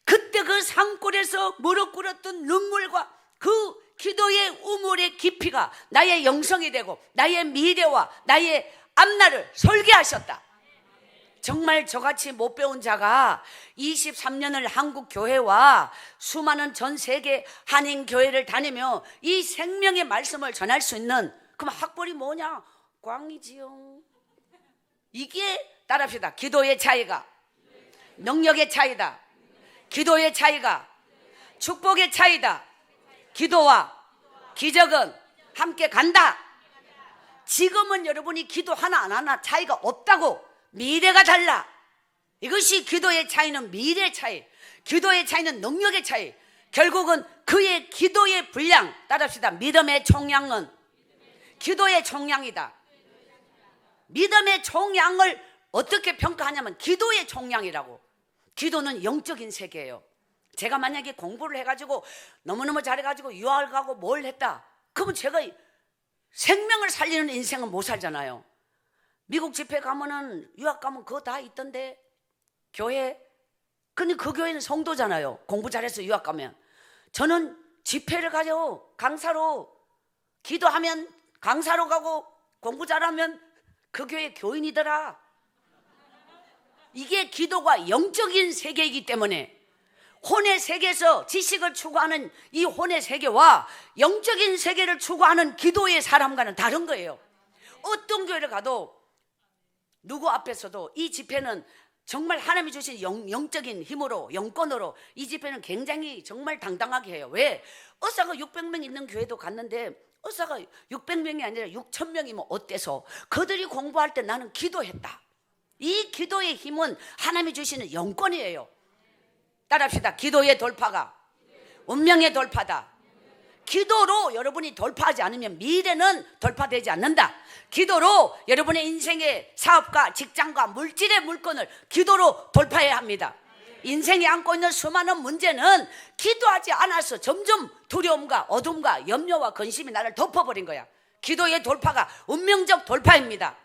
그때 그 산골에서 무릎 꿇었던 눈물과 그 기도의 우물의 깊이가 나의 영성이 되고 나의 미래와 나의 앞날을 설계하셨다. 정말 저같이 못 배운 자가 23년을 한국 교회와 수많은 전 세계 한인 교회를 다니며 이 생명의 말씀을 전할 수 있는, 그럼 학벌이 뭐냐? 꽝이지요. 이게 따라합시다. 기도의 차이가 능력의 차이다. 기도의 차이가 축복의 차이다. 기도와 기적은 함께 간다. 지금은 여러분이 기도 하나 안 하나 차이가 없다고. 미래가 달라. 이것이 기도의 차이는 미래의 차이, 기도의 차이는 능력의 차이. 결국은 그의 기도의 분량, 따라합시다. 믿음의 총량은 기도의 총량이다. 믿음의 총량을 어떻게 평가하냐면 기도의 총량이라고. 기도는 영적인 세계예요. 제가 만약에 공부를 해가지고 너무너무 잘해가지고 유학을 가고 뭘 했다, 그러면 제가 생명을 살리는 인생은 못 살잖아요. 미국 집회 가면은, 유학 가면 그거 다 있던데, 교회. 근데 그 교회는 성도잖아요. 공부 잘해서 유학 가면. 저는 집회를 가요. 강사로. 기도하면 강사로 가고, 공부 잘하면 그 교회 교인이더라. 이게 기도가 영적인 세계이기 때문에 혼의 세계에서 지식을 추구하는 이 혼의 세계와 영적인 세계를 추구하는 기도의 사람과는 다른 거예요. 어떤 교회를 가도 누구 앞에서도 이 집회는 정말 하나님이 주신 영적인 힘으로, 영권으로 이 집회는 굉장히 정말 당당하게 해요. 왜? 의사가 600명 있는 교회도 갔는데 의사가 600명이 아니라 6,000명이면 어때서? 그들이 공부할 때 나는 기도했다. 이 기도의 힘은 하나님이 주시는 영권이에요. 따라합시다. 기도의 돌파가 운명의 돌파다. 기도로 여러분이 돌파하지 않으면 미래는 돌파되지 않는다. 기도로 여러분의 인생의 사업과 직장과 물질의 물건을 기도로 돌파해야 합니다. 인생이 안고 있는 수많은 문제는 기도하지 않아서 점점 두려움과 어둠과 염려와 근심이 나를 덮어버린 거야. 기도의 돌파가 운명적 돌파입니다.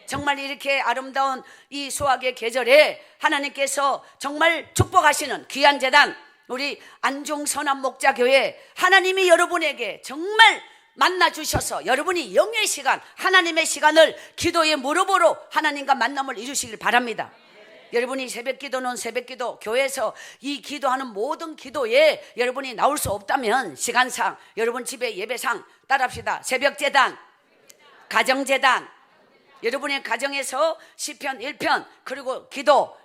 정말 이렇게 아름다운 이 수학의 계절에 하나님께서 정말 축복하시는 귀한 재단, 우리 안중선한 목자교회, 하나님이 여러분에게 정말 만나주셔서 여러분이 영의 시간, 하나님의 시간을 기도의 무릎으로 하나님과 만남을 이루시길 바랍니다. 여러분이 새벽기도는 새벽기도, 교회에서 이 기도하는 모든 기도에 여러분이 나올 수 없다면 시간상, 여러분 집에 예배상 따라합시다. 새벽재단, 가정재단, 여러분의 가정에서 시편 1편, 그리고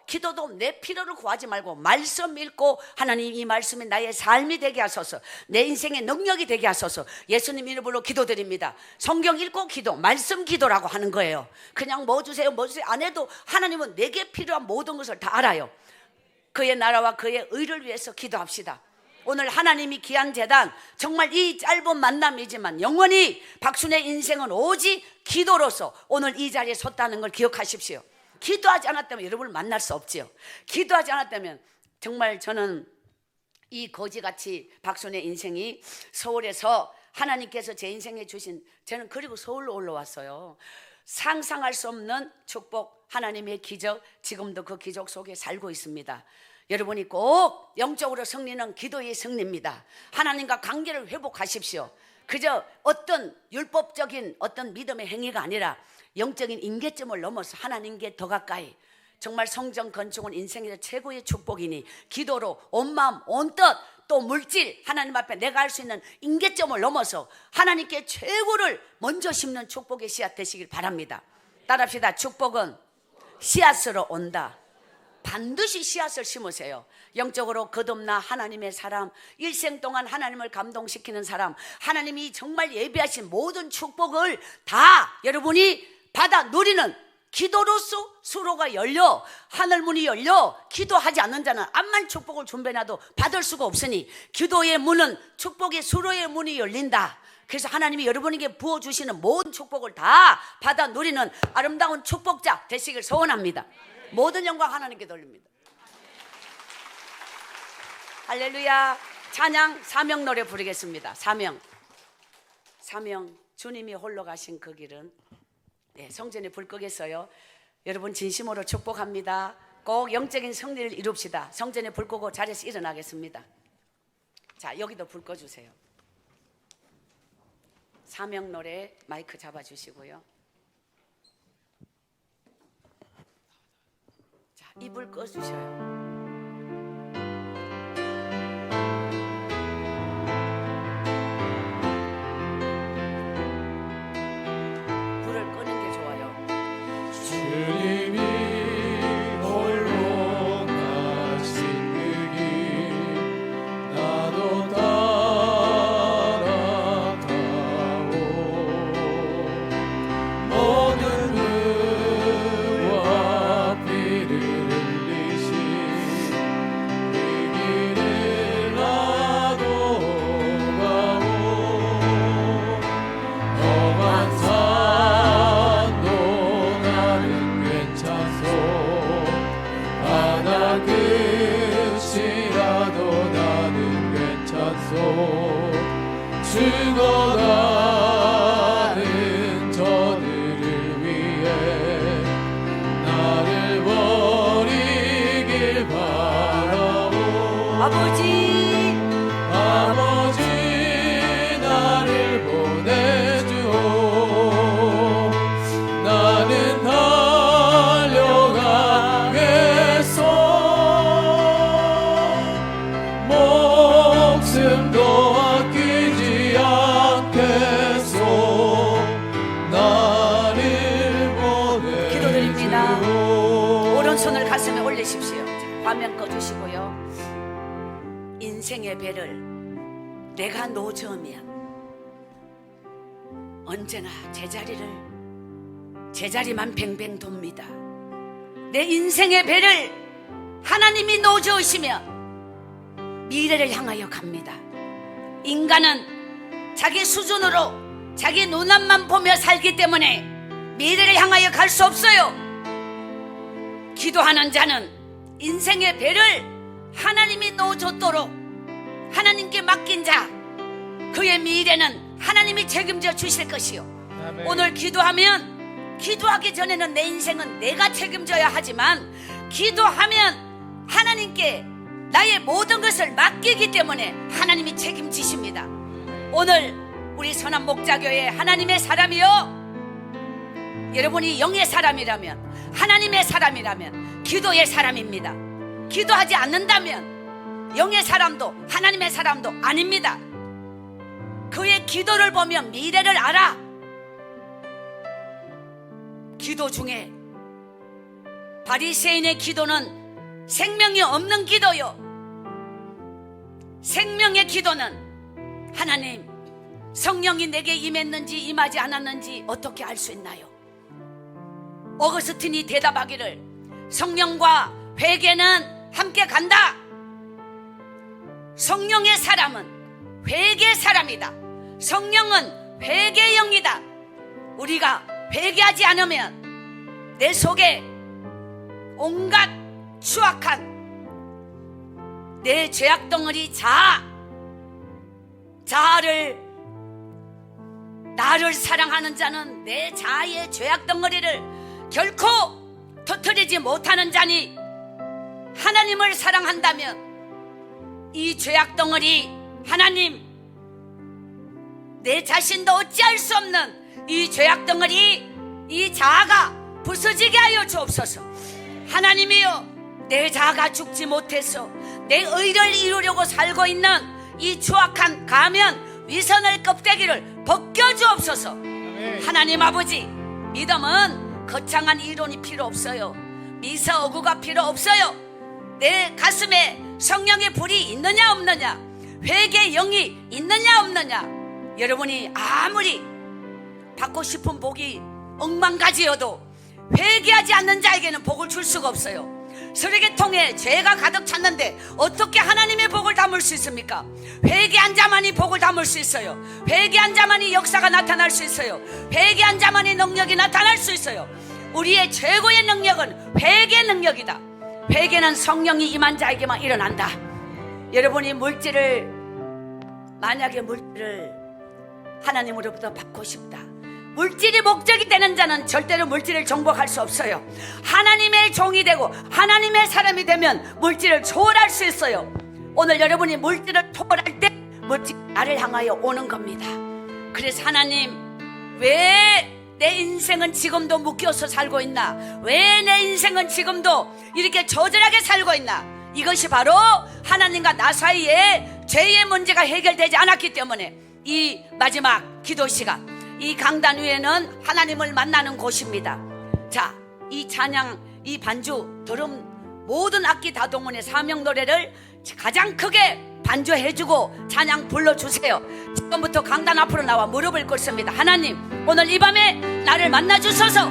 기도도 내 필요를 구하지 말고 말씀 읽고, 하나님 이 말씀이 나의 삶이 되게 하소서, 내 인생의 능력이 되게 하소서. 예수님 이름으로 기도드립니다. 성경 읽고 기도, 말씀 기도라고 하는 거예요. 그냥 뭐 주세요 뭐 주세요 안 해도 하나님은 내게 필요한 모든 것을 다 알아요. 그의 나라와 그의 의를 위해서 기도합시다. 오늘 하나님이 귀한 재단, 정말 이 짧은 만남이지만 영원히 박순의 인생은 오직 기도로서 오늘 이 자리에 섰다는 걸 기억하십시오. 기도하지 않았다면 여러분을 만날 수 없지요. 기도하지 않았다면 정말 저는 이 거지같이 박순의 인생이 서울에서 하나님께서 제 인생에 주신, 저는 그리고 서울로 올라왔어요. 상상할 수 없는 축복, 하나님의 기적, 지금도 그 기적 속에 살고 있습니다. 여러분이 꼭 영적으로 승리는 기도의 승리입니다. 하나님과 관계를 회복하십시오. 그저 어떤 율법적인 어떤 믿음의 행위가 아니라 영적인 임계점을 넘어서 하나님께 더 가까이, 정말 성전 건축은 인생에서 최고의 축복이니 기도로 온 마음 온 뜻 또 물질, 하나님 앞에 내가 할 수 있는 임계점을 넘어서 하나님께 최고를 먼저 심는 축복의 씨앗 되시길 바랍니다. 따라합시다. 축복은 씨앗으로 온다. 반드시 씨앗을 심으세요. 영적으로 거듭나 하나님의 사람, 일생 동안 하나님을 감동시키는 사람, 하나님이 정말 예비하신 모든 축복을 다 여러분이 받아 누리는 기도로서 수로가 열려 하늘문이 열려 기도하지 않는 자는 암만 축복을 준비해놔도 받을 수가 없으니 기도의 문은 축복의 수로의 문이 열린다. 그래서 하나님이 여러분에게 부어주시는 모든 축복을 다 받아 누리는 아름다운 축복자 되시길 소원합니다. 모든 영광 하나님께 돌립니다. 할렐루야. 찬양 사명 노래 부르겠습니다. 사명 주님이 홀로 가신 그 길은 성전에 불 끄겠어요. 여러분 진심으로 축복합니다. 꼭 영적인 승리를 이룹시다. 성전에 불 끄고 자리에서 일어나겠습니다. 자, 여기도 불 꺼주세요. 사명 노래 마이크 잡아주시고요. 자, 이 불 꺼주셔요. 주님이 홀로 가신 그 길 나도 따라가오. 모든 물과 피를 흘리신 그 길을 나도 가오. 험한 끝이라도 나는 괜찮소. 죽어가는 저들을 위해 나를 버리길 바라오. 아버지 나를 보내주오. 나는 달려가겠소. 목숨도 아끼지 않겠소. 나를 보내주오. 기도드립니다. 오른손을 가슴에 올리십시오. 화면 꺼주시고요. 인생의 배를 내가 놓으면 언제나 제자리만 뱅뱅 돕니다. 내 인생의 배를 하나님이 놓으시면 미래를 향하여 갑니다. 인간은 자기 수준으로 자기 눈앞만 보며 살기 때문에 미래를 향하여 갈 수 없어요. 기도하는 자는 인생의 배를 하나님이 놓아줬도록 하나님께 맡긴 자, 그의 미래는 하나님이 책임져 주실 것이요. 아멘. 오늘 기도하면, 기도하기 전에는 내 인생은 내가 책임져야 하지만 기도하면 하나님께 나의 모든 것을 맡기기 때문에 하나님이 책임지십니다. 오늘 우리 선한 목자교회 하나님의 사람이요, 여러분이 영의 사람이라면, 하나님의 사람이라면 기도의 사람입니다. 기도하지 않는다면 영의 사람도 하나님의 사람도 아닙니다. 그의 기도를 보면 미래를 알아. 기도 중에 바리새인의 기도는 생명이 없는 기도요. 생명의 기도는 하나님, 성령이 내게 임했는지 임하지 않았는지 어떻게 알 수 있나요? 어거스틴이 대답하기를 성령과 회개는 함께 간다. 성령의 사람은 회개의 사람이다. 성령은 회개의 영이다. 우리가 회개하지 않으면 내 속에 온갖 추악한 내 죄악 덩어리 나를 사랑하는 자는 내 자아의 죄악 덩어리를 결코 터뜨리지 못하는 자니, 하나님을 사랑한다면 이 죄악 덩어리, 하나님, 내 자신도 어찌할 수 없는 이 죄악 덩어리, 이 자아가 부서지게 하여 주옵소서. 하나님이여, 내 자아가 죽지 못해서 내 의를 이루려고 살고 있는 이 추악한 가면 위선의 껍데기를 벗겨주옵소서. 하나님 아버지, 믿음은 거창한 이론이 필요 없어요. 미사 어구가 필요 없어요. 내 가슴에 성령의 불이 있느냐 없느냐, 회개의 영이 있느냐 없느냐, 여러분이 아무리 받고 싶은 복이 억만가지여도 회개하지 않는 자에게는 복을 줄 수가 없어요. 쓰레기통에 죄가 가득 찼는데 어떻게 하나님의 복을 담을 수 있습니까? 회개한 자만이 복을 담을 수 있어요. 회개한 자만이 역사가 나타날 수 있어요. 회개한 자만이 능력이 나타날 수 있어요. 우리의 최고의 능력은 회개 능력이다. 회개는 성령이 임한 자에게만 일어난다. 여러분이 만약에 물질을 하나님으로부터 받고 싶다, 물질이 목적이 되는 자는 절대로 물질을 정복할 수 없어요. 하나님의 종이 되고 하나님의 사람이 되면 물질을 초월할 수 있어요. 오늘 여러분이 물질을 초월할 때 물질이 나를 향하여 오는 겁니다. 그래서 하나님, 왜 내 인생은 지금도 묶여서 살고 있나? 왜 내 인생은 지금도 이렇게 저절하게 살고 있나? 이것이 바로 하나님과 나 사이에 죄의 문제가 해결되지 않았기 때문에 이 마지막 기도 시간, 이 강단 위에는 하나님을 만나는 곳입니다. 자, 이 찬양, 이 반주, 드럼, 모든 악기 다동원의 사명 노래를 가장 크게 반주해주고 찬양 불러주세요. 지금부터 강단 앞으로 나와 무릎을 꿇습니다. 하나님, 오늘 이 밤에 나를 만나주소서.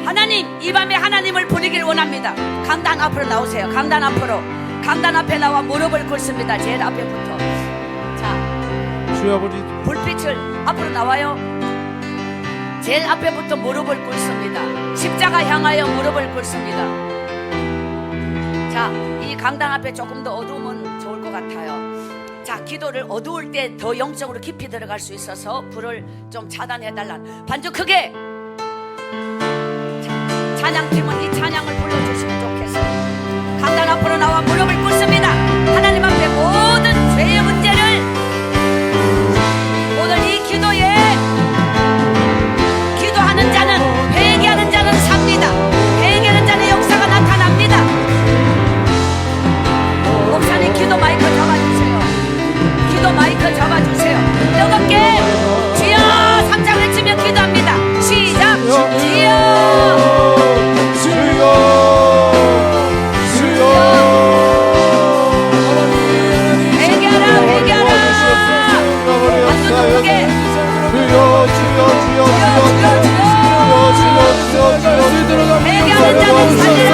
하나님, 이 밤에 하나님을 부르길 원합니다. 강단 앞으로 나오세요. 강단 앞으로, 강단 앞에 나와 무릎을 꿇습니다. 제일 앞에부터. 자, 주여 아버지, 불빛을 앞으로 나와요. 제일 앞에부터 무릎을 꿇습니다. 십자가 향하여 무릎을 꿇습니다. 자, 이 강단 앞에 조금 더 어두우면 좋을 것 같아요. 자, 기도를 어두울 때 더 영적으로 깊이 들어갈 수 있어서 불을 좀 차단해달라. 반주 크게. 찬양팀은 이 찬양을 불러주시면 좋겠어요. 강단 앞으로 나와 무릎을 꿇습니다. 하나님 앞에 모든 죄의 문제를 오늘 이 기도에 기도하는 자는, 회개하는 자는 삽니다. 회개하는 자는 역사가 나타납니다. 목사님 기도 마이크 잡아주세요. 기도 마이크 잡아주세요. 뜨겁게 주여 3장 외치며 기도합니다. 시작. 주여, 회개하라, 회개하라. 완전 뜨겁게. 회개하는 자는 살리라.